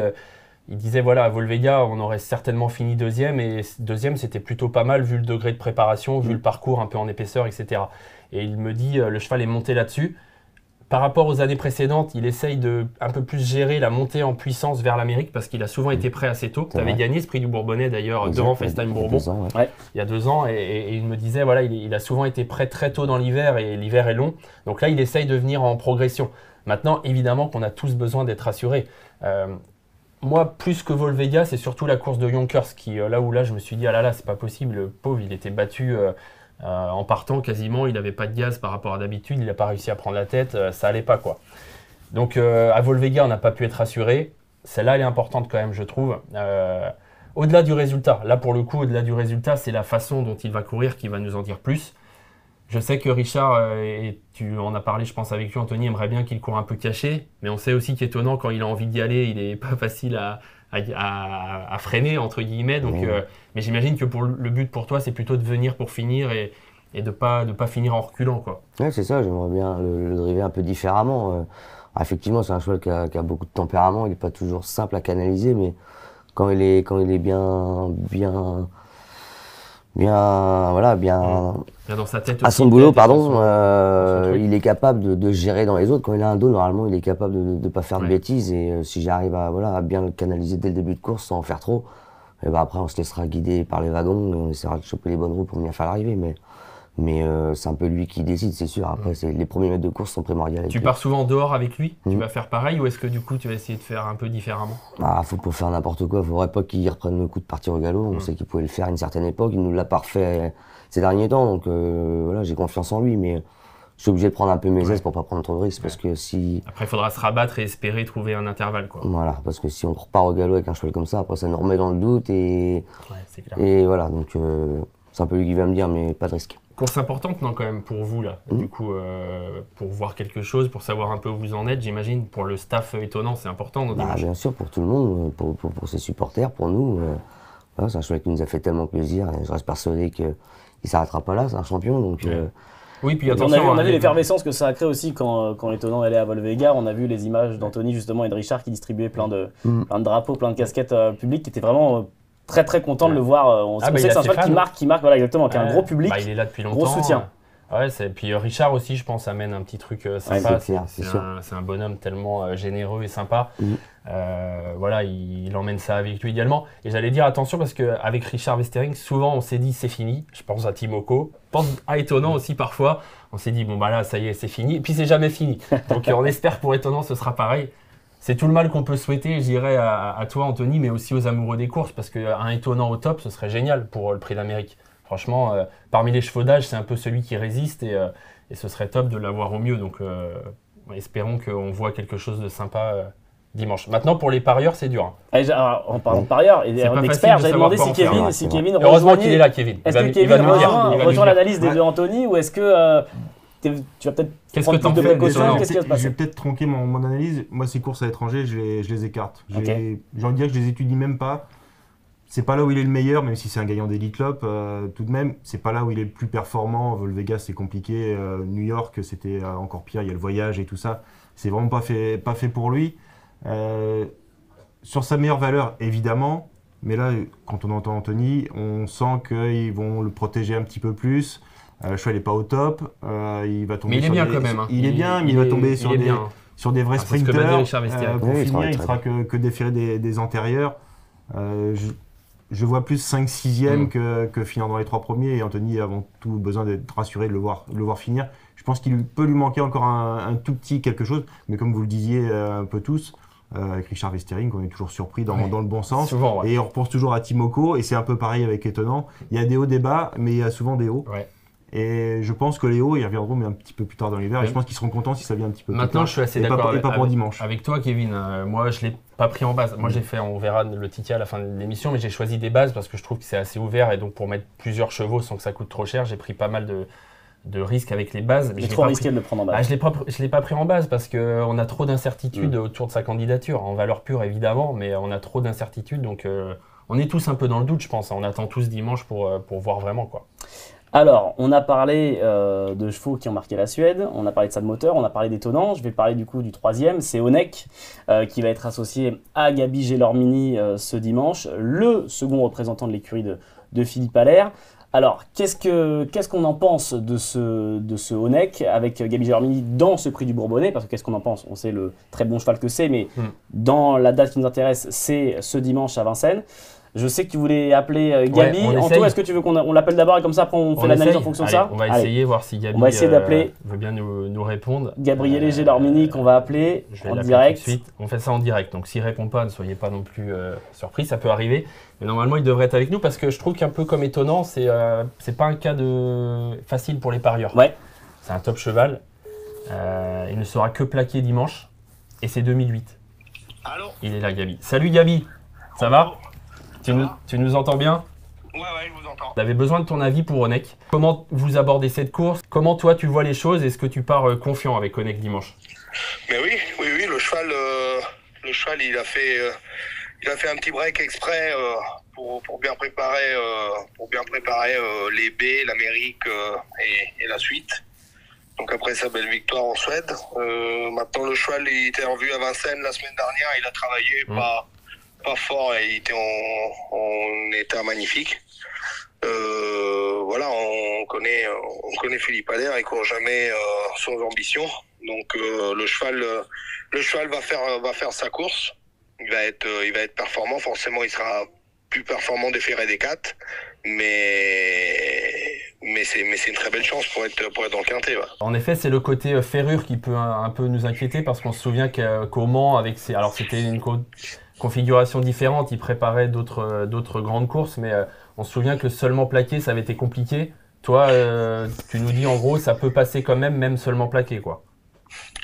il disait, voilà, à Volvega, on aurait certainement fini deuxième, et deuxième, c'était plutôt pas mal, vu le degré de préparation, vu le parcours un peu en épaisseur, etc. Et il me dit, le cheval est monté là-dessus. Par rapport aux années précédentes, il essaye de un peu plus gérer la montée en puissance vers l'Amérique parce qu'il a souvent été prêt assez tôt. Tu avais gagné ce prix du Bourbonnais d'ailleurs devant FaceTime Bourbon il y a 2 ans et il me disait voilà il a souvent été prêt très tôt dans l'hiver et l'hiver est long. Donc là il essaye de venir en progression. Maintenant évidemment qu'on a tous besoin d'être rassurés. Moi plus que Volvega c'est surtout la course de Yonkers qui là je me suis dit ah là c'est pas possible, le pauvre il était battu. En partant quasiment, il n'avait pas de gaz par rapport à d'habitude, il n'a pas réussi à prendre la tête, ça allait pas quoi. Donc à Volvega, on n'a pas pu être rassuré. Celle-là, elle est importante quand même, je trouve. Au-delà du résultat, là pour le coup, au-delà du résultat, c'est la façon dont il va courir qui va nous en dire plus. Je sais que Richard, et tu en as parlé, je pense avec lui, Anthony, aimerait bien qu'il court un peu caché, mais on sait aussi qu'Étonnant, quand il a envie d'y aller, il n'est pas facile à freiner, entre guillemets. Donc, mais j'imagine que le but pour toi, c'est plutôt de venir pour finir et de pas finir en reculant, quoi. Ouais, c'est ça, j'aimerais bien le driver un peu différemment. Effectivement, c'est un cheval qui a beaucoup de tempérament, il n'est pas toujours simple à canaliser, mais quand il est bien dans sa tête à aussi, son boulot, son il est capable de gérer dans les autres. Quand il a un dos, normalement, il est capable de ne pas faire de bêtises. Et si j'arrive à bien le canaliser dès le début de course sans en faire trop, et après, on se laissera guider par les wagons et on essaiera de choper les bonnes routes pour venir faire l'arrivée. Mais c'est un peu lui qui décide, c'est sûr. Après, les premiers mètres de course sont primordiaux. Tu pars souvent dehors avec lui? Tu vas faire pareil ou est-ce que du coup, tu vas essayer de faire un peu différemment? Faut pas faire n'importe quoi. Faudrait pas qu'il reprenne le coup de partir au galop. On sait qu'il pouvait le faire à une certaine époque. Il nous l'a pas refait ces derniers temps. Donc voilà, j'ai confiance en lui. Mais je suis obligé de prendre un peu mes aises pour pas prendre trop de risques. Parce que si... Après, il faudra se rabattre et espérer trouver un intervalle, quoi. Voilà, parce que si on repart au galop avec un cheval comme ça, après ça nous remet dans le doute. Et voilà, donc c'est un peu lui qui va me dire, mais pas de risque. Course importante, non, quand même, pour vous, là. Du coup, pour voir quelque chose, pour savoir un peu où vous en êtes, j'imagine. Pour le staff Étonnant, c'est important. Bien sûr, pour tout le monde, pour ses supporters, pour nous. Voilà, c'est un cheval qui nous a fait tellement plaisir. Et je reste persuadé qu'il ne s'arrêtera pas là, c'est un champion. Donc, oui, puis attention. On a vu l'effervescence que ça a créé aussi quand Étonnant allait à Volvega. On a vu les images d'Anthony justement et de Richard qui distribuaient plein de drapeaux, plein de casquettes publiques qui étaient vraiment très très content de le voir. On sait que c'est un cheval qui marque, voilà, exactement, qui a un gros public. Il est là depuis longtemps. Gros soutien. Ouais, puis Richard aussi, je pense, amène un petit truc sympa. C'est un bonhomme tellement généreux et sympa. Voilà, il emmène ça avec lui également. Et j'allais dire attention parce qu'avec Richard Westering, souvent on s'est dit c'est fini. Je pense à Timoko. Je pense à Étonnant aussi parfois. On s'est dit bon bah là ça y est c'est fini. Et puis c'est jamais fini. Donc on espère pour Étonnant ce sera pareil. C'est tout le mal qu'on peut souhaiter, je dirais, à toi Anthony, mais aussi aux amoureux des courses parce qu'un Étonnant au top ce serait génial pour le Prix d'Amérique. Franchement, parmi les chevaux d'âge, c'est un peu celui qui résiste et ce serait top de l'avoir au mieux. Donc, espérons qu'on voit quelque chose de sympa dimanche. Maintenant, pour les parieurs, c'est dur. Hein. Alors, en parlant de parieurs et d'experts, j'avais demandé si Kevin heureusement qu'il est là, Kevin. Est-ce que Kevin rejoint l'analyse des deux Anthony ou est-ce que tu vas peut-être prendre plus de précautions? Qu'est-ce qui va se passer? Je vais peut-être tronquer mon analyse. Moi, ces courses à l'étranger, je les écarte. J'ai envie de dire que je les étudie même pas. C'est pas là où il est le meilleur, même si c'est un gagnant d'Elite Club, tout de même, c'est pas là où il est le plus performant. Vegas, c'est compliqué. New York, c'était encore pire. Il y a le voyage et tout ça. C'est vraiment pas fait pour lui. Sur sa meilleure valeur, évidemment. Mais là, quand on entend Anthony, on sent qu'ils vont le protéger un petit peu plus. Le cheval n'est pas au top. Il va tomber. Mais il est bien quand même. Hein. Il est bien, mais il va tomber sur des vrais sprinters. Pour finir, il ne fera que déférer des antérieurs. Je vois plus 5-6e que finir dans les 3 premiers et Anthony a avant tout besoin d'être rassuré de le voir finir. Je pense qu'il peut lui manquer encore un tout petit quelque chose, mais comme vous le disiez un peu tous, avec Richard Westering, on est toujours surpris dans le bon sens. Souvent, et on repense toujours à Timoko et c'est un peu pareil avec Étonnant. Il y a des hauts, des bas, mais il y a souvent des hauts. Ouais. Et je pense que les hauts, ils reviendront mais un petit peu plus tard dans l'hiver. Et je pense qu'ils seront contents si ça vient un petit peu plus tard. Maintenant, je suis assez d'accord et pas pour dimanche. Avec toi, Kevin. Moi, je ne l'ai pas pris en base. Moi, j'ai fait, on verra le ticket à la fin de l'émission, mais j'ai choisi des bases parce que je trouve que c'est assez ouvert. Et donc, pour mettre plusieurs chevaux sans que ça coûte trop cher, j'ai pris pas mal de risques avec les bases. C'est trop risqué de le prendre en base. Je ne l'ai pas pris en base parce qu'on a trop d'incertitudes autour de sa candidature. En valeur pure, évidemment, mais on a trop d'incertitudes. Donc, on est tous un peu dans le doute, je pense. On attend tous dimanche pour voir vraiment, quoi. Alors, on a parlé de chevaux qui ont marqué la Suède, on a parlé de Sad Moteur, on a parlé d'Étonnant. Je vais parler du coup du troisième, c'est Onek, qui va être associé à Gabi Gelormini ce dimanche, le second représentant de l'écurie de Philippe Allaire. Alors, qu'est-ce qu'on en pense de ce Onek avec Gabi Gelormini dans ce prix du Bourbonnais? Parce que qu'est-ce qu'on en pense? On sait le très bon cheval que c'est, mais dans la date qui nous intéresse, c'est ce dimanche à Vincennes. Je sais que tu voulais appeler Gabi. Anto, est-ce que tu veux qu'on l'appelle d'abord et comme ça après on fait l'analyse en fonction de ça? On va essayer, voir si Gabi veut bien nous répondre. Gabriele Gelormini qu'on va appeler en direct. Tout de suite. On fait ça en direct, donc s'il ne répond pas, ne soyez pas non plus surpris, ça peut arriver. Mais normalement, il devrait être avec nous parce que je trouve qu'un peu comme Étonnant, c'est pas un cas facile pour les parieurs. Ouais. C'est un top cheval. Il ne sera que plaqué dimanche et c'est 2008. Allô? Il est là, Gabi. Salut Gabi, ça va? Tu nous entends bien? Ouais, je vous entends. On avait besoin de ton avis pour Onek. Comment vous abordez cette course? Comment toi tu vois les choses? Est-ce que tu pars confiant avec Onek dimanche? Mais oui, le cheval il a fait un petit break exprès pour bien préparer les baies, l'Amérique et la suite. Donc après sa belle victoire en Suède. Maintenant le cheval il était en vue à Vincennes la semaine dernière, il a travaillé pas fort et il était en état magnifique. Voilà, on connaît Philippe Allaire, il court jamais sans ambition. Donc le cheval va faire sa course. Il va être performant. Forcément, il sera plus performant des Ferrets des 4, mais c'est une très belle chance pour être dans le quintet. Ouais. En effet, c'est le côté ferrure qui peut un peu nous inquiéter parce qu'on se souvient qu'au Mans, alors c'était une configuration différente, il préparait d'autres grandes courses, mais on se souvient que seulement plaqué, ça avait été compliqué. Toi, tu nous dis en gros, ça peut passer quand même seulement plaqué, quoi.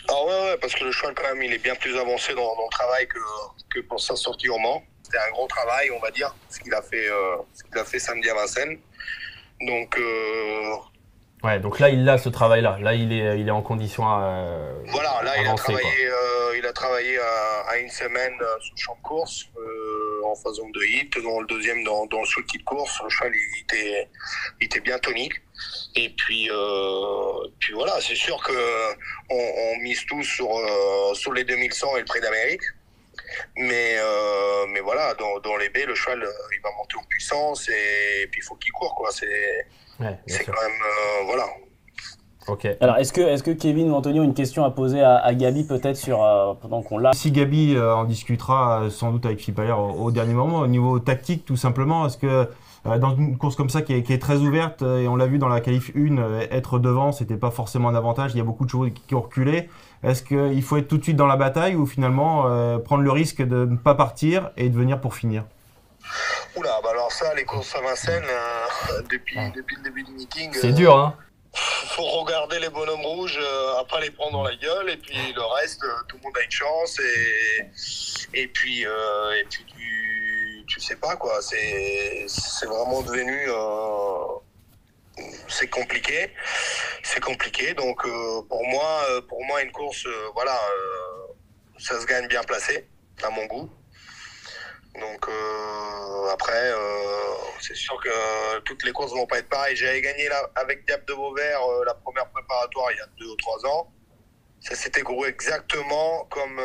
Ah ouais, parce que le cheval quand même, il est bien plus avancé dans le travail que pour sa sortie au Mans. C'était un gros travail, on va dire, ce qu'il a fait samedi à Vincennes. Donc ouais, donc là il a ce travail-là. Là il est en condition voilà, là avancer, il a travaillé à une semaine sur le champ de course en faisant 2 hits, dans le deuxième dans le sulky de course. Le cheval il était bien tonique. Et puis voilà, c'est sûr que on mise tous sur les 2100 et le Prix d'Amérique. Mais voilà, dans les baies, le cheval, il va monter en puissance et puis il faut qu'il court, quoi. C'est quand même, voilà. Ok. Alors, est-ce que Kevin ou Anthony ont une question à poser à Gabi peut-être pendant qu'on l'a? Si Gabi en discutera sans doute avec Philippe Allaire au dernier moment, au niveau tactique tout simplement, est-ce que dans une course comme ça qui est très ouverte, et on l'a vu dans la qualif 1, être devant, c'était pas forcément un avantage, il y a beaucoup de chevaux qui ont reculé. Est-ce qu'il faut être tout de suite dans la bataille ou finalement prendre le risque de ne pas partir et de venir pour finir? Oula, bah alors ça, les courses à Vincennes, depuis le début du meeting... C'est dur, hein. Faut regarder les bonhommes rouges, après les prendre dans la gueule, et puis le reste, tout le monde a une chance, et puis tu sais pas quoi, c'est vraiment devenu, c'est compliqué, donc pour moi une course, voilà, ça se gagne bien placé, à mon goût. Donc après, c'est sûr que toutes les courses vont pas être pareilles. J'avais gagné avec Diable de Vauvert la première préparatoire il y a 2 ou 3 ans. Ça s'était couru exactement comme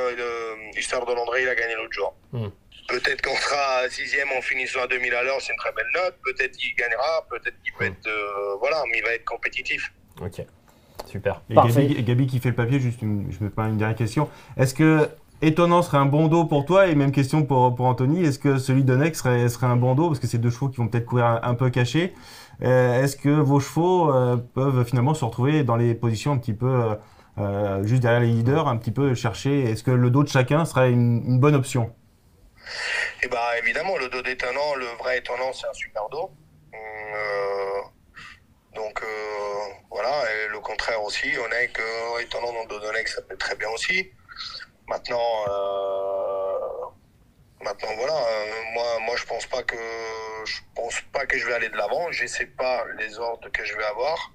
Hussard de Landré il a gagné l'autre jour. Peut-être qu'on sera 6e en finissant à 2000 à l'heure, c'est une très belle note. Peut-être qu'il gagnera, peut-être qu'il peut être... voilà, mais il va être compétitif. Ok, super. Et Gabi qui fait le papier, juste je me permets une dernière question. Est-ce que Étonnant serait un bon dos pour toi, et même question pour Anthony, est-ce que celui d'Onex serait un bon dos, parce que c'est 2 chevaux qui vont peut-être courir un peu cachés. Est-ce que vos chevaux peuvent finalement se retrouver dans les positions un petit peu juste derrière les leaders, un petit peu chercher, est-ce que le dos de chacun serait une bonne option? Eh ben, évidemment, le dos d'étonnant, le vrai étonnant, c'est un super dos. Donc voilà, et le contraire aussi, Onex, étonnant dans le dos d'Onex, ça peut être très bien aussi. Maintenant voilà, moi je pense pas que je vais aller de l'avant. Je sais pas les ordres que je vais avoir,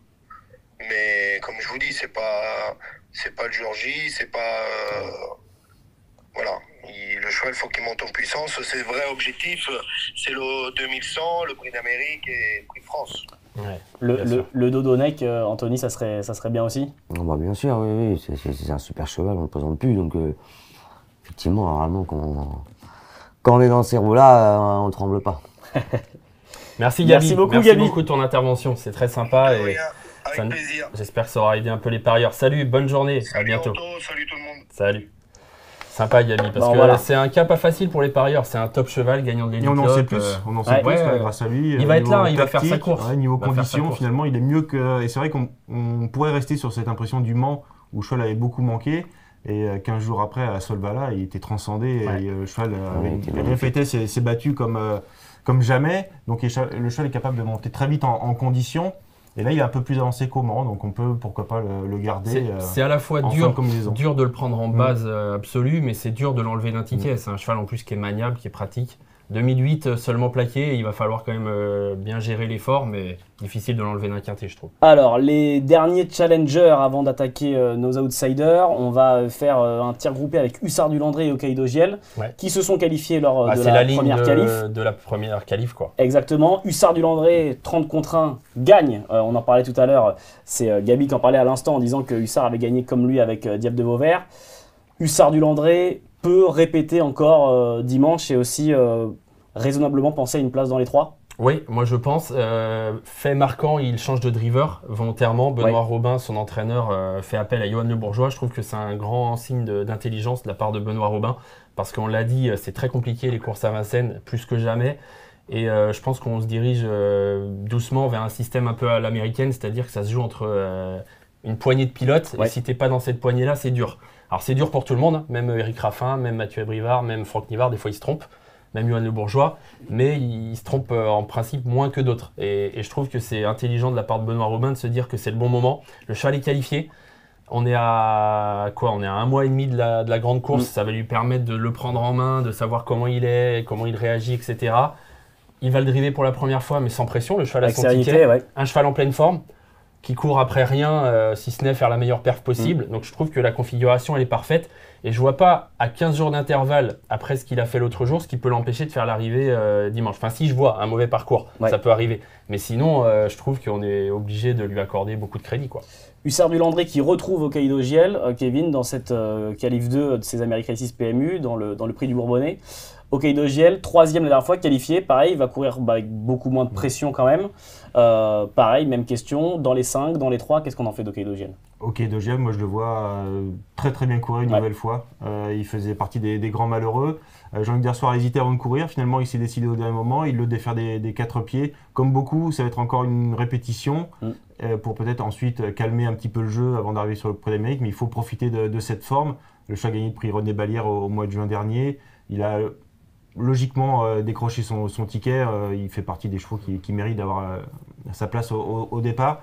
mais comme je vous dis, c'est pas le jour J, c'est pas voilà. Le cheval, faut qu'il monte en puissance. C'est le vrai objectif, c'est le 2100, le Prix d'Amérique et le Prix de France. Ouais, le dos d'Onex, Anthony, ça serait bien aussi? Bah bien sûr, oui, c'est un super cheval, on ne le présente plus, donc effectivement, normalement, quand on est dans ces roues-là, on ne tremble pas. Merci Gabi, merci beaucoup Gabi. De ton intervention, c'est très sympa. Avec plaisir. J'espère que ça aura aidé un peu les parieurs. Salut, bonne journée, à bientôt. Salut tout le monde. Salut. Sympa Gabi, parce que voilà, c'est un cas pas facile pour les parieurs, c'est un top cheval gagnant de l'Elite Club. On en sait plus, grâce à lui. Il va être là, il va faire sa course. Niveau conditions, finalement, il est mieux que... Et c'est vrai qu'on pourrait rester sur cette impression du Mans, où le cheval avait beaucoup manqué, et 15 jours après, à Solvala, il était transcendé, et le cheval répétait ses battus comme jamais, donc le cheval est capable de monter très vite en conditions. Et là, il est un peu plus avancé qu'au Mans, donc on peut, pourquoi pas, le garder. C'est à la fois dur de le prendre en base absolue, mais c'est dur de l'enlever d'un ticket. C'est un cheval en plus qui est maniable, qui est pratique. 2008 seulement plaqué, il va falloir quand même bien gérer l'effort, mais difficile de l'enlever d'un quintet, je trouve. Alors, les derniers challengers avant d'attaquer nos outsiders, on va faire un tir groupé avec Hussard du Landré et Hokkaido Giel, qui se sont qualifiés lors de la première qualif. De la première qualif, quoi. Exactement. Hussard du Landré, 30 contre 1, gagne. On en parlait tout à l'heure, c'est Gabi qui en parlait à l'instant en disant que Hussard avait gagné comme lui avec Diable de Vauvert. Hussard du Landré peut répéter encore dimanche et aussi raisonnablement penser à une place dans les 3. Oui, moi je pense. Fait marquant, il change de driver volontairement. Benoît Robin, son entraîneur, fait appel à Johan Le Bourgeois. Je trouve que c'est un grand signe d'intelligence de la part de Benoît Robin. Parce qu'on l'a dit, c'est très compliqué les courses à Vincennes, plus que jamais. Et je pense qu'on se dirige doucement vers un système un peu à l'américaine, c'est-à-dire que ça se joue entre une poignée de pilotes. Et si tu n'es pas dans cette poignée-là, c'est dur. Alors c'est dur pour tout le monde, hein. Même Eric Raffin, même Mathieu Abrivard, même Franck Nivard, des fois ils se trompent. Même Johan Le Bourgeois, mais il se trompe en principe moins que d'autres. Et je trouve que c'est intelligent de la part de Benoît Robin de se dire que c'est le bon moment. Le cheval est qualifié. On est à quoi? On est à 1 mois et demi de la grande course. Ça va lui permettre de le prendre en main, de savoir comment il est, comment il réagit, etc. Il va le driver pour la première fois, mais sans pression. Le cheval a son ticket. Un cheval en pleine forme. qui court après rien, si ce n'est faire la meilleure perf possible. Donc je trouve que la configuration elle est parfaite. Et je vois pas à 15 jours d'intervalle après ce qu'il a fait l'autre jour, ce qui peut l'empêcher de faire l'arrivée dimanche. Enfin, si je vois un mauvais parcours, ça peut arriver. Mais sinon, je trouve qu'on est obligé de lui accorder beaucoup de crédit, quoi. Hussard du Landré qui retrouve Hokkaido GL, Kevin, dans cette qualif 2 de ces America Races PMU, dans le prix du Bourbonnais. Hokkaido GL, 3e la dernière fois, qualifié. Pareil, il va courir avec beaucoup moins de pression quand même. Pareil, même question. Dans les 5, dans les 3, qu'est-ce qu'on en fait d'Hokkaido GL? Hokkaido GL, moi je le vois très très bien courir une nouvelle fois. Il faisait partie des grands malheureux. Jean-Luc Dersoir hésitait avant de courir. Finalement, il s'est décidé au dernier moment. Il le défaire des 4 pieds. Comme beaucoup, ça va être encore une répétition pour peut-être ensuite calmer un petit peu le jeu avant d'arriver sur le Prix d'Amérique. Mais il faut profiter de cette forme. Le choix gagné de prix René Ballière au mois de juin dernier. Il a logiquement décroché son ticket. Il fait partie des chevaux qui méritent d'avoir sa place au départ.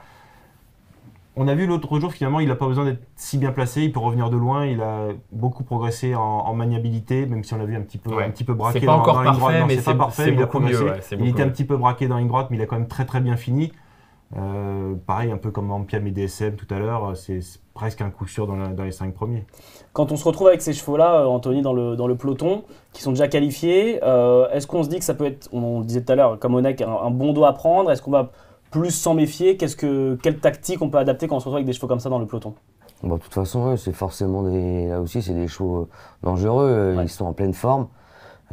On a vu l'autre jour, finalement, il n'a pas besoin d'être si bien placé, il peut revenir de loin, il a beaucoup progressé en maniabilité, même si on l'a vu un petit peu braqué dans la ligne droite. Mais c'est pas parfait, mais il a progressé. Il était un petit peu braqué dans la ligne droite, mais il a quand même très très bien fini. Pareil, un peu comme Ampiam et DSM tout à l'heure, c'est presque un coup sûr dans les 5 premiers. Quand on se retrouve avec ces chevaux-là, Anthony, dans le peloton, qui sont déjà qualifiés, est-ce qu'on se dit que ça peut être, on le disait tout à l'heure, comme Onek, un bon dos à prendre? Est-ce qu'on va plus s'en méfier? Quelle tactique on peut adapter quand on se retrouve avec des chevaux comme ça dans le peloton? Bon, de toute façon, c'est forcément là aussi, c'est des chevaux dangereux. Ils sont en pleine forme.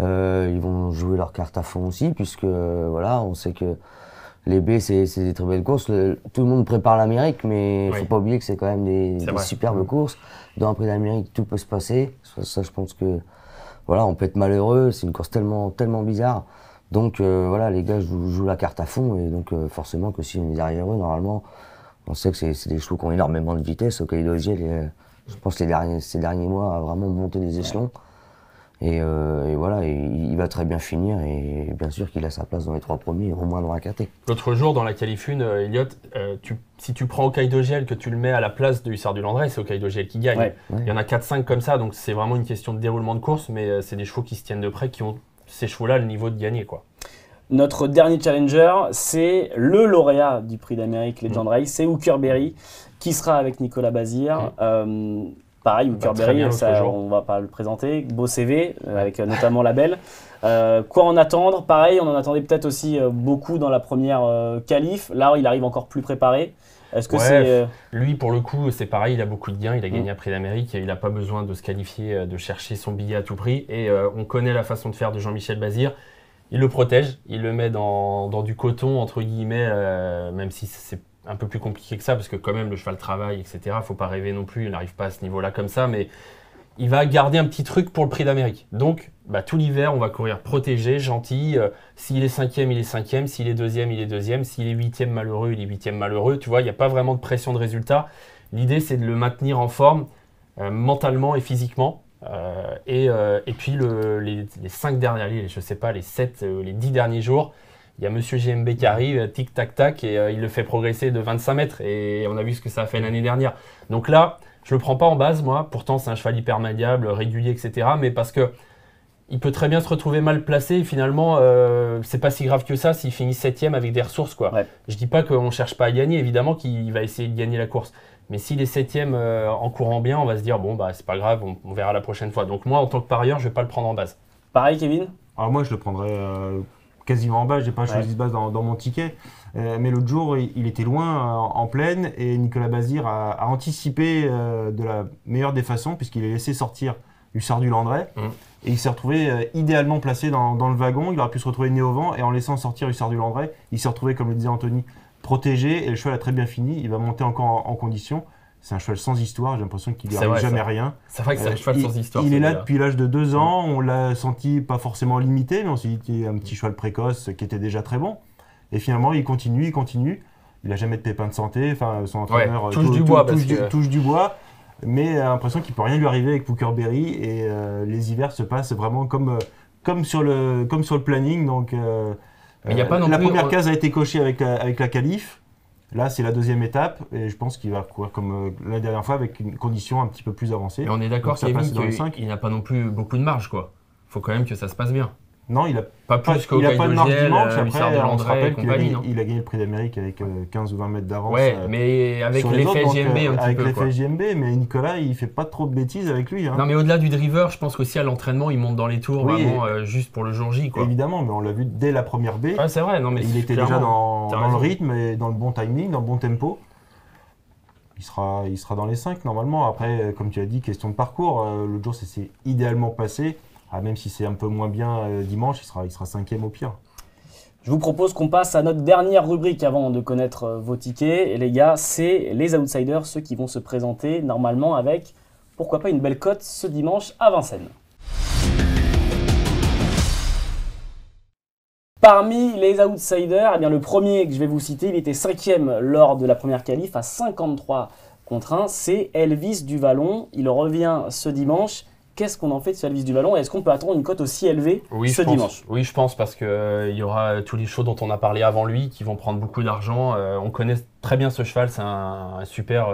Ils vont jouer leur carte à fond aussi, puisque voilà, on sait que les B, c'est des très belles courses. Tout le monde prépare l'Amérique, mais il ne faut pas oublier que c'est quand même des superbes courses. Dans un Prix d'Amérique, tout peut se passer. Ça, je pense que voilà, on peut être malheureux. C'est une course tellement bizarre. Donc voilà, les gars jouent la carte à fond. Et donc forcément que si on est derrière eux, normalement, on sait que c'est des chevaux qui ont énormément de vitesse. Hokkaido GL, je pense que ces derniers mois a vraiment monté les échelons. Et voilà, il va très bien finir et bien sûr qu'il a sa place dans les 3 premiers, au moins dans la KT. L'autre jour, dans la qualif 1, Elliot, si tu prends Hokkaido GL, que tu le mets à la place de Hussard du Landré, c'est Hokkaido GL qui gagne. Il y en a 4-5 comme ça, donc c'est vraiment une question de déroulement de course, mais c'est des chevaux qui se tiennent de près, qui ont ces chevaux-là le niveau de gagner, quoi. Notre dernier challenger, c'est le lauréat du Prix d'Amérique Legend Race, c'est Hooker Berry, qui sera avec Nicolas Bazir. Pareil, Hooker Berry, on va pas le présenter, beau CV, avec notamment la belle. Quoi en attendre? Pareil, on en attendait peut-être aussi beaucoup dans la première qualif. Là, il arrive encore plus préparé. Est-ce que c'est lui, pour le coup, c'est pareil, il a beaucoup de gains, il a gagné un Prix d'Amérique, il n'a pas besoin de se qualifier, de chercher son billet à tout prix. Et on connaît la façon de faire de Jean-Michel Bazir. Il le protège, il le met dans du coton, entre guillemets, même si c'est un peu plus compliqué que ça, parce que quand même le cheval travaille, etc. Il ne faut pas rêver non plus, il n'arrive pas à ce niveau-là comme ça, mais il va garder un petit truc pour le Prix d'Amérique. Donc, tout l'hiver, on va courir protégé, gentil. S'il est 5e, il est 5e. S'il est 2e, il est 2e. S'il est 8e malheureux, il est 8e malheureux. Tu vois, il n'y a pas vraiment de pression de résultat. L'idée, c'est de le maintenir en forme, mentalement et physiquement. Et puis, les 5 derniers, je ne sais pas, les 7, les 10 derniers jours, il y a Monsieur GMB qui arrive, tic-tac-tac, et il le fait progresser de 25 mètres. Et on a vu ce que ça a fait l'année dernière. Donc là, je ne le prends pas en base, moi. Pourtant, c'est un cheval hyper maniable, régulier, etc. Mais parce que il peut très bien se retrouver mal placé. Et finalement, c'est pas si grave que ça s'il finit 7e avec des ressources, quoi. Je dis pas qu'on ne cherche pas à gagner. Évidemment qu'il va essayer de gagner la course. Mais s'il est 7e en courant bien, on va se dire, bon, c'est pas grave, on verra la prochaine fois. Donc moi, en tant que parieur, je ne vais pas le prendre en base. Pareil, Kevin? Alors moi, je le prendrais quasiment en base. Je n'ai pas choisi de base dans mon ticket. Mais l'autre jour, il était loin en pleine et Nicolas Bazir a anticipé de la meilleure des façons puisqu'il a laissé sortir Hussard du Landré et il s'est retrouvé idéalement placé dans le wagon. Il aurait pu se retrouver nez au vent et en laissant sortir Hussard du Landré, il s'est retrouvé, comme le disait Anthony, protégé et le cheval a très bien fini. Il va monter encore en condition. C'est un cheval sans histoire, j'ai l'impression qu'il n'y arrive jamais rien. C'est vrai que c'est un cheval sans histoire. Il est là depuis l'âge de 2 ans, on l'a senti pas forcément limité, mais on s'est dit qu'il était un petit cheval précoce qui était déjà très bon. Et finalement, il continue. Il n'a jamais de pépins de santé. Enfin, son entraîneur touche du bois. Mais l'impression qu'il ne peut rien lui arriver avec Hooker Berry. Et les hivers se passent vraiment comme sur le planning. Donc, y a pas non la plus, première case a été cochée avec la qualif. Là, c'est la 2e étape. Et je pense qu'il va courir comme la dernière fois avec une condition un petit peu plus avancée. Et on est d'accord, Kevin, qu'il n'a pas non plus beaucoup de marge, quoi. Il faut quand même que ça se passe bien. Non, il a Pas plus qu'au il a pas de marge dimanche. Hussard de Après, on se Landré et rappelle qu'il a compagnie, gagné, non? il a gagné le prix d'Amérique avec 15 ou 20 mètres d'avance. Ouais, mais avec sur les l'effet autres, donc, JMB un petit avec peu. l'effet Quoi. JMB, mais Nicolas, il fait pas trop de bêtises avec lui. Hein. Non, mais au-delà du driver, je pense qu'aussi à l'entraînement, il monte dans les tours Oui, vraiment juste pour le jour J. Quoi. Évidemment, mais on l'a vu dès la première baie. Ouais, c'est vrai, non, mais Il était clairement, déjà dans t'as le raison. rythme et dans le bon timing, dans le bon tempo. Il sera dans les 5 normalement. Après, comme tu as dit, question de parcours. L'autre jour, ça s'est idéalement passé. Même si c'est un peu moins bien dimanche, il sera 5e au pire. Je vous propose qu'on passe à notre dernière rubrique avant de connaître vos tickets. Et les gars, c'est les outsiders, ceux qui vont se présenter normalement avec, pourquoi pas, une belle cote ce dimanche à Vincennes. Parmi les outsiders, eh bien, le premier que je vais vous citer, il était 5e lors de la première qualif à 53 contre 1. C'est Elvis Duvallon. Il revient ce dimanche. Qu'est-ce qu'on en fait de ce Elvis Duvallon et est-ce qu'on peut attendre une cote aussi élevée ce dimanche? Oui, je pense parce qu'il y aura tous les chevaux dont on a parlé avant lui qui vont prendre beaucoup d'argent. On connaît très bien ce cheval, c'est un super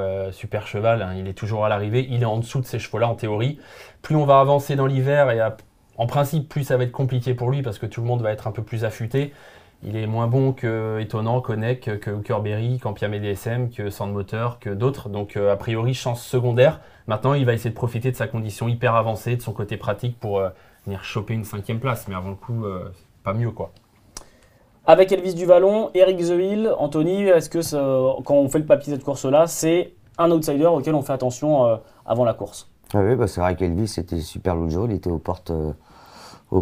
cheval. Hein. Il est toujours à l'arrivée. Il est en dessous de ces chevaux-là en théorie. Plus on va avancer dans l'hiver et en principe, plus ça va être compliqué pour lui parce que tout le monde va être un peu plus affûté. Il est moins bon que Étonnant, Connect, que Hookerberry, qu'Ampiam DSM, que Sandmotor, que d'autres. Donc a priori, chance secondaire. Maintenant, il va essayer de profiter de sa condition hyper avancée, de son côté pratique pour venir choper une 5e place. Mais avant le coup, pas mieux quoi. Avec Elvis Duvallon, Eric The Hill, Anthony, est-ce que quand on fait le papier de cette course-là, c'est un outsider auquel on fait attention avant la course? Ah oui, bah c'est vrai qu'Elvis était super l'autre jour, il était aux portes il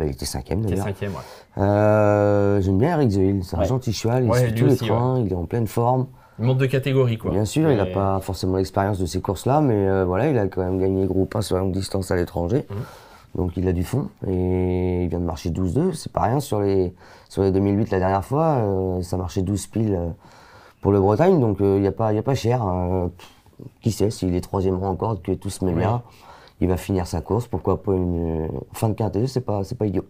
était 5e Il est d'ailleurs. 5e, ouais. J'aime bien Eric The Hill, c'est un gentil cheval, il suit tous les trains, il est en pleine forme. Il monte de catégorie quoi. Bien sûr, il n'a pas forcément l'expérience de ces courses-là, mais voilà, il a quand même gagné groupe 1 sur la longue distance à l'étranger. Donc il a du fond et il vient de marcher 12-2, c'est pas rien sur les 2008 la dernière fois, ça marchait 12 piles pour le Bretagne, donc il n'y a pas cher. Qui sait, s'il est 3e rang encore, que tout se met bien, il va finir sa course, pourquoi pas une fin de quintet, c'est pas idiot.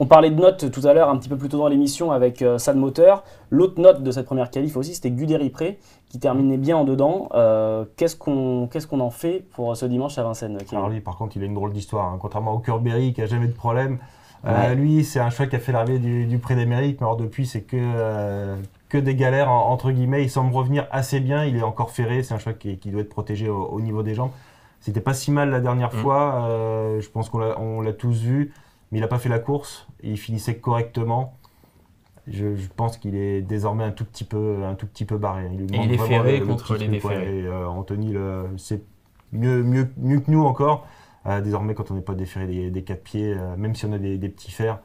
On parlait de notes tout à l'heure, un petit peu plus tôt dans l'émission avec Sandmotor. L'autre note de cette première qualif aussi, c'était Guderi Pré, qui terminait bien en dedans. Qu'est-ce qu'on en fait pour ce dimanche à Vincennes? Alors lui, par contre, il a une drôle d'histoire. Hein. Contrairement au Hookerberry qui a jamais de problème, Ouais. lui, c'est un cheval qui a fait l'arrivée du Prix d'Amérique, mais alors depuis, c'est que des galères, entre guillemets. Il semble revenir assez bien, il est encore ferré, c'est un cheval qui doit être protégé au niveau des jambes. C'était pas si mal la dernière fois, je pense qu'on l'a tous vu, mais il n'a pas fait la course, et il finissait correctement. Je pense qu'il est désormais un tout petit peu barré. Il est ferré contre les déferrés. Anthony, c'est mieux que nous encore. Désormais, quand on n'est pas déferré des 4 pieds, même si on a des petits fers,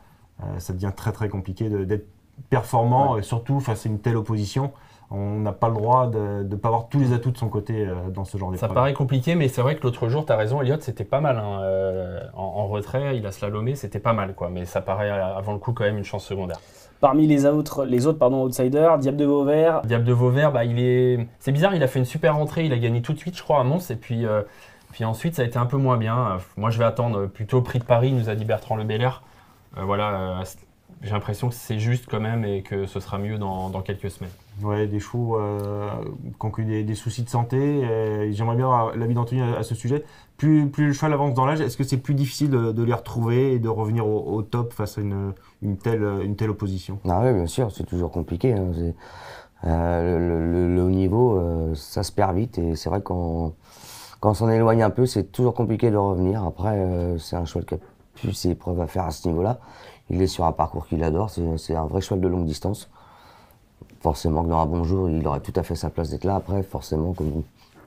ça devient très très compliqué d'être performant, surtout face à une telle opposition. On n'a pas le droit de ne pas avoir tous les atouts de son côté dans ce genre d'épreuve. Ça paraît compliqué, mais c'est vrai que l'autre jour, tu as raison, Elliott, c'était pas mal. Hein. En retrait, il a slalomé, c'était pas mal, quoi. Mais ça paraît avant le coup quand même une chance secondaire. Parmi les autres outsiders, Diable de Vauvert. Diable de Vauvert, c'est bizarre, il a fait une super rentrée, il a gagné tout de suite, je crois, à Mons, et puis ensuite, ça a été un peu moins bien. Moi, je vais attendre plutôt le prix de Paris, nous a dit Bertrand Le Belair. J'ai l'impression que c'est juste quand même et que ce sera mieux dans quelques semaines. Ouais, des chevaux qui ont eu des soucis de santé. J'aimerais bien avoir l'avis d'Anthony à ce sujet. Plus le cheval avance dans l'âge, est-ce que c'est plus difficile de les retrouver et de revenir au top face à une telle opposition? Ah oui, bien sûr, c'est toujours compliqué. Hein. Le haut niveau, ça se perd vite et c'est vrai quand on s'en éloigne un peu, c'est toujours compliqué de revenir. Après, c'est un cheval qui a plus ses preuves à faire à ce niveau-là. Il est sur un parcours qu'il adore, c'est un vrai cheval de longue distance. Forcément que dans un bon jour, il aurait tout à fait sa place d'être là. Après, forcément, comme on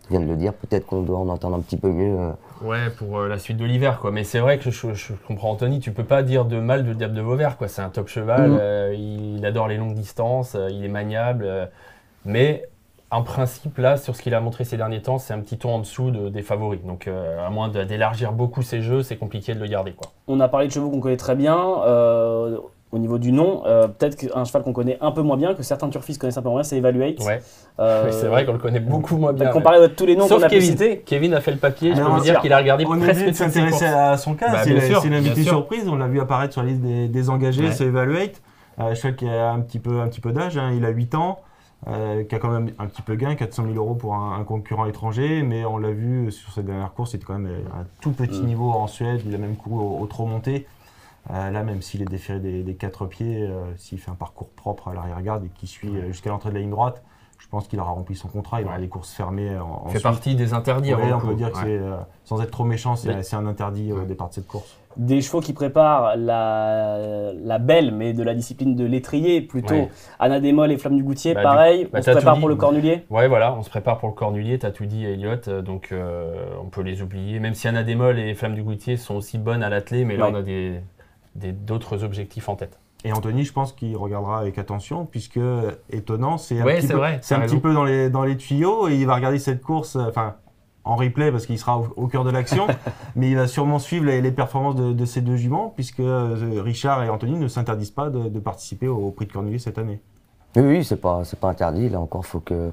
vient de le dire, peut-être qu'on doit en entendre un petit peu mieux. Ouais, pour la suite de l'hiver, quoi. Mais c'est vrai que je comprends Anthony, tu peux pas dire de mal de Diable de Vauvert, quoi. C'est un top cheval, il adore les longues distances, il est maniable. Mais en principe, là, sur ce qu'il a montré ces derniers temps, c'est un petit ton en dessous des favoris. Donc, à moins d'élargir beaucoup ses jeux, c'est compliqué de le garder, quoi. On a parlé de chevaux qu'on connaît très bien. Au niveau du nom, peut-être qu'un cheval qu'on connaît un peu moins bien, que certains turfistes connaissent un peu moins bien, c'est Evaluate. Ouais. Mais c'est vrai qu'on le connaît beaucoup moins bien. Comparé à tous les noms qu'on a pu Kevin. citer. Kevin a fait le papier, je Mais peux vous dire qu'il a regardé On est presque obligé de toutes ses s'intéresser courses. à son cas, Bah, c'est bien sûr, l'invité bien sûr. surprise, on l'a vu apparaître sur la liste des engagés, Ouais. c'est Evaluate. Je crois qu'il a un petit peu d'âge, hein, il a 8 ans. qui a quand même un petit peu gain, 400 000 € pour un concurrent étranger, mais on l'a vu sur cette dernière course, c'était quand même un tout petit niveau en Suède, il a même couru au trot monté. Là, même s'il est déféré des 4 pieds, s'il fait un parcours propre à l'arrière-garde et qu'il suit jusqu'à l'entrée de la ligne droite, je pense qu'il aura rempli son contrat, il aura des courses fermées. Il fait partie des interdits. On peut dire que c'est, sans être trop méchant, c'est un interdit au départ de cette course. Des chevaux qui préparent la belle, mais de la discipline de l'étrier, plutôt Anna Desmolles et Flamme du Goutier, pareil, on se prépare pour le Cornulier. Ouais, voilà, on se prépare pour le Cornulier, t'as tout dit, Elliott, donc on peut les oublier. Même si Anna Desmolles et Flamme du Goutier sont aussi bonnes à l'attelé, mais là on a d'autres objectifs en tête. Et Anthony, je pense qu'il regardera avec attention, puisque étonnant, c'est un petit peu dans les tuyaux, et il va regarder cette course, en replay parce qu'il sera au cœur de l'action, mais il va sûrement suivre les performances de ces deux juments, puisque Richard et Anthony ne s'interdisent pas de participer au Prix de Cornulier cette année. Oui, c'est pas interdit. Là encore, faut que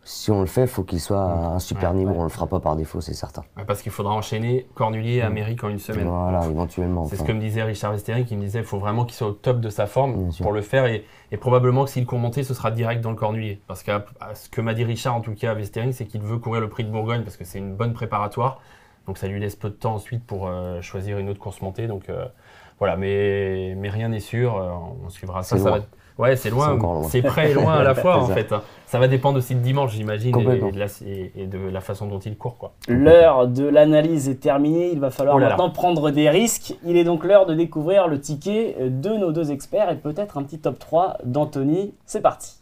si on le fait, il faut qu'il soit à un super niveau. On le fera pas par défaut, c'est certain. Parce qu'il faudra enchaîner Cornulier et Amérique en une semaine. Voilà, éventuellement. C'est ce que me disait Richard Vestering, qui me disait qu'il faut vraiment qu'il soit au top de sa forme pour le faire. Et probablement que s'il court monté, ce sera direct dans le Cornulier. Parce que ce que m'a dit Richard, en tout cas à Vestering, c'est qu'il veut courir le Prix de Bourgogne parce que c'est une bonne préparatoire. Donc ça lui laisse peu de temps ensuite pour choisir une autre course montée. Donc voilà, mais rien n'est sûr. On suivra ça. Ouais, c'est loin. C'est près et loin à la fois en fait. Ça va dépendre aussi de dimanche, j'imagine, et de la façon dont il court, quoi. L'heure de l'analyse est terminée. Il va falloir maintenant prendre des risques. Il est donc l'heure de découvrir le ticket de nos deux experts et peut-être un petit top 3 d'Anthony. C'est parti.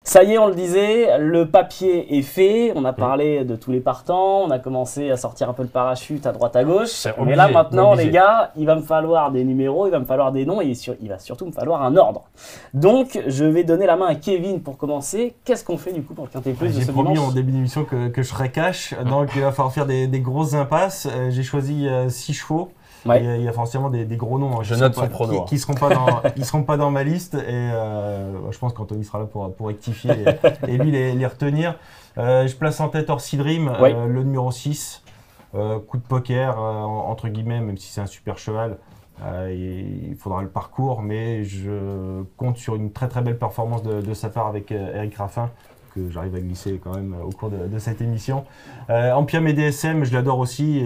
Ça y est, on le disait, le papier est fait. On a parlé de tous les partants. On a commencé à sortir un peu le parachute à droite à gauche. Mais là, maintenant, les gars, il va me falloir des numéros, il va me falloir des noms et il va surtout me falloir un ordre. Donc, je vais donner la main à Kevin pour commencer. Qu'est-ce qu'on fait du coup pour le Quintet Plus de ce dimanche ? J'ai promis en début d'émission que je serais cash. Donc, il va falloir faire des grosses impasses. J'ai choisi 6 chevaux. Ouais. Il y a forcément des gros noms je note son prono, qui seront pas dans ma liste et je pense qu'Anthony sera là pour rectifier et lui les retenir. Je place en tête Orsi Dream, le numéro 6, coup de poker entre guillemets, même si c'est un super cheval. Il faudra le parcours, mais je compte sur une très très belle performance de sa part avec Eric Raffin, que j'arrive à glisser quand même au cours de cette émission. Ampiam et DSM, je l'adore aussi.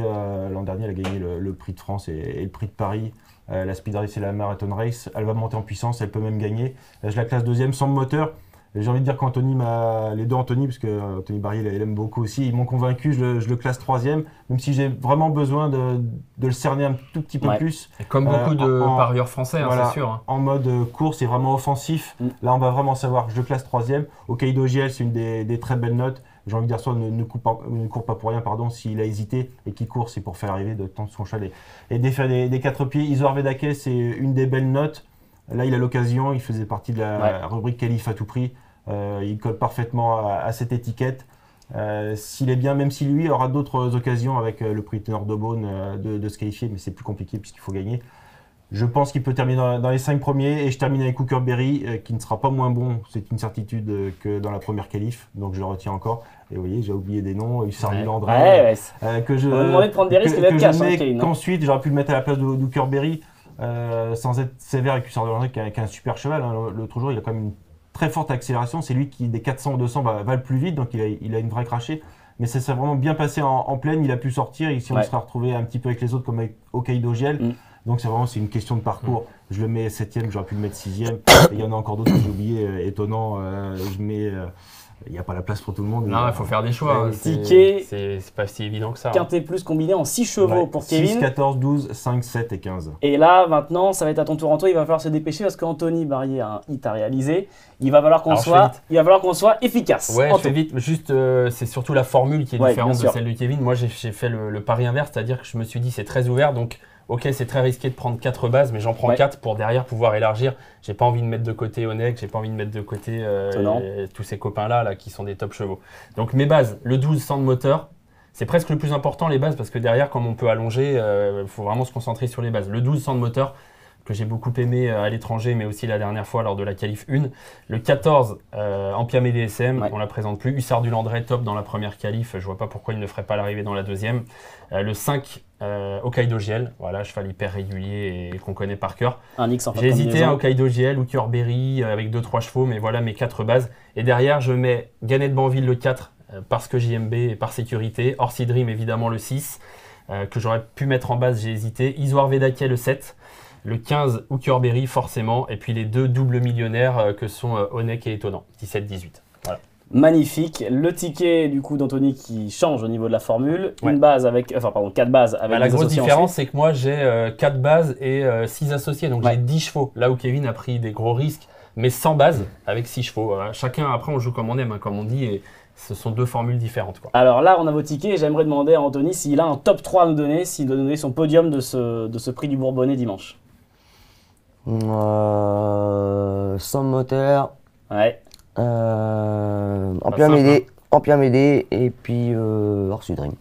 L'an dernier, elle a gagné le prix de France et le prix de Paris. La Speed Race et la Marathon Race. Elle va monter en puissance, elle peut même gagner. Je la classe deuxième sans moteur. J'ai envie de dire qu'Anthony les deux Anthony, parce que Anthony Barrier il aime beaucoup aussi, ils m'ont convaincu, je le classe troisième, même si j'ai vraiment besoin de le cerner un tout petit peu plus. Et comme beaucoup de parieurs français, voilà, c'est sûr. En mode course et vraiment offensif, là on va vraiment savoir, je le classe troisième. Au Caïdo GL, c'est une des très belles notes. J'ai envie de dire soit ne court pas pour rien, s'il a hésité et qu'il court, c'est pour faire arriver de tendre son cheval et défaire des 4 pieds. Isoar Vedake, c'est une des belles notes. Là, il a l'occasion, il faisait partie de la rubrique qualif à tout prix. Il colle parfaitement à cette étiquette. S'il est bien, même si lui aura d'autres occasions avec le prix Ténor d'Aubonne de se qualifier, mais c'est plus compliqué puisqu'il faut gagner. Je pense qu'il peut terminer dans les 5 premiers et je termine avec Hooker Berry qui ne sera pas moins bon, c'est une certitude, que dans la première qualif, donc je le retiens encore. Et vous voyez, j'ai oublié des noms, Sardi Landré, que je demandé de prendre des risques d'être cash. Qu'ensuite, j'aurais pu le mettre à la place de Hooker Berry. Sans être sévère avec Hussard de Landré qui est un super cheval. L'autre jour, il a quand même une très forte accélération. C'est lui qui, des 400 au 200, va le plus vite, donc il a une vraie crachée. Mais ça s'est vraiment bien passé en pleine. Il a pu sortir. Ici, on se sera retrouvé un petit peu avec les autres, comme avec Hokkaido Giel. Donc, c'est une question de parcours. Je le mets 7ème, j'aurais pu le mettre 6ème. Il y en a encore d'autres que j'ai oublié, étonnant. Je mets. Il n'y a pas la place pour tout le monde. Non, il faut faire des choix. Ticket. C'est pas si évident que ça. Quintet Plus combiné en 6 chevaux pour Kevin. 6, 14, 12, 5, 7 et 15. Et là, maintenant, ça va être à ton tour, Antoine. Il va falloir se dépêcher parce qu'Anthony Barrier a un hit à réaliser. Il va falloir qu'on soit efficace. Ouais, je fais vite. Juste, c'est surtout la formule qui est différente de celle de Kevin. Moi, j'ai fait le pari inverse, c'est-à-dire que je me suis dit c'est très ouvert. Donc, ok, c'est très risqué de prendre 4 bases, mais j'en prends 4 pour derrière pouvoir élargir. J'ai pas envie de mettre de côté Onek, j'ai pas envie de mettre de côté tous ces copains-là qui sont des top chevaux. Donc mes bases, le 12 sans de moteur, c'est presque le plus important les bases parce que derrière, comme on peut allonger, il faut vraiment se concentrer sur les bases. Le 12 sans de moteur, que j'ai beaucoup aimé à l'étranger, mais aussi la dernière fois lors de la qualif 1. Le 14, Ampiamé DSM, on ne la présente plus. Hussard du Landré, top dans la première qualif, je ne vois pas pourquoi il ne ferait pas l'arrivée dans la deuxième. Le 5, Hokkaido GL, voilà, cheval hyper régulier et qu'on connaît par cœur. Un X en J'ai hésité à Hokkaido GL ou Curberry avec 2-3 chevaux, mais voilà mes 4 bases. Et derrière, je mets Gannet de Banville le 4, parce que JMB et par sécurité. Orsi Dream, évidemment, le 6, que j'aurais pu mettre en base, j'ai hésité. Isoar Vedake, le 7. Le 15, Hookerberry, forcément. Et puis les 2 doubles millionnaires que sont Onek et Étonnant, 17-18. Voilà. Magnifique. Le ticket du coup d'Anthony qui change au niveau de la formule. Une base avec, enfin pardon, 4 bases avec la des grosse associés différence, ensuite. c'est que moi j'ai 4 bases et 6 associés. Donc j'ai 10 chevaux. Là où Kevin a pris des gros risques, mais sans base avec 6 chevaux. Voilà. Chacun, après, on joue comme on aime, hein, comme on dit. Et ce sont 2 formules différentes, quoi. Alors là, on a vos tickets et j'aimerais demander à Anthony s'il a un top 3 à nous donner, s'il doit donner son podium de ce prix du Bourbonnais dimanche. Sans moteur. Ouais. Ampiamédé et puis Orsi Dream.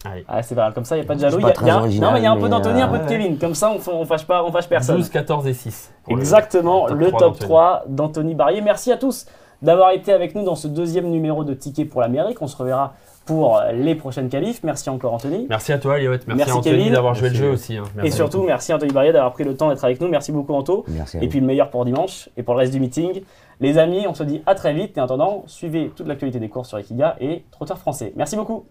Allez. Ah, c'est pas grave, comme ça, il n'y a pas de jaloux. C'est pas très original, Non, mais il y a un peu mais, d'Anthony, un peu de Kevin. Comme ça, on fâche personne. 12, 14 et 6. Exactement, le top d'Anthony. 3 d'Anthony Barrier. Merci à tous d'avoir été avec nous dans ce deuxième numéro de Ticket pour l'Amérique. On se reverra pour les prochaines qualifs. Merci encore Anthony. Merci à toi, Elliot. Merci à Anthony Kevin. d'avoir joué le Merci. jeu aussi. Hein. Et surtout, merci Anthony Barrier d'avoir pris le temps d'être avec nous. Merci beaucoup Anto. Merci à Et vous. puis le meilleur pour dimanche et pour le reste du meeting. Les amis, on se dit à très vite. Et en attendant, suivez toute l'actualité des courses sur Equidia et Trotteur Français. Merci beaucoup.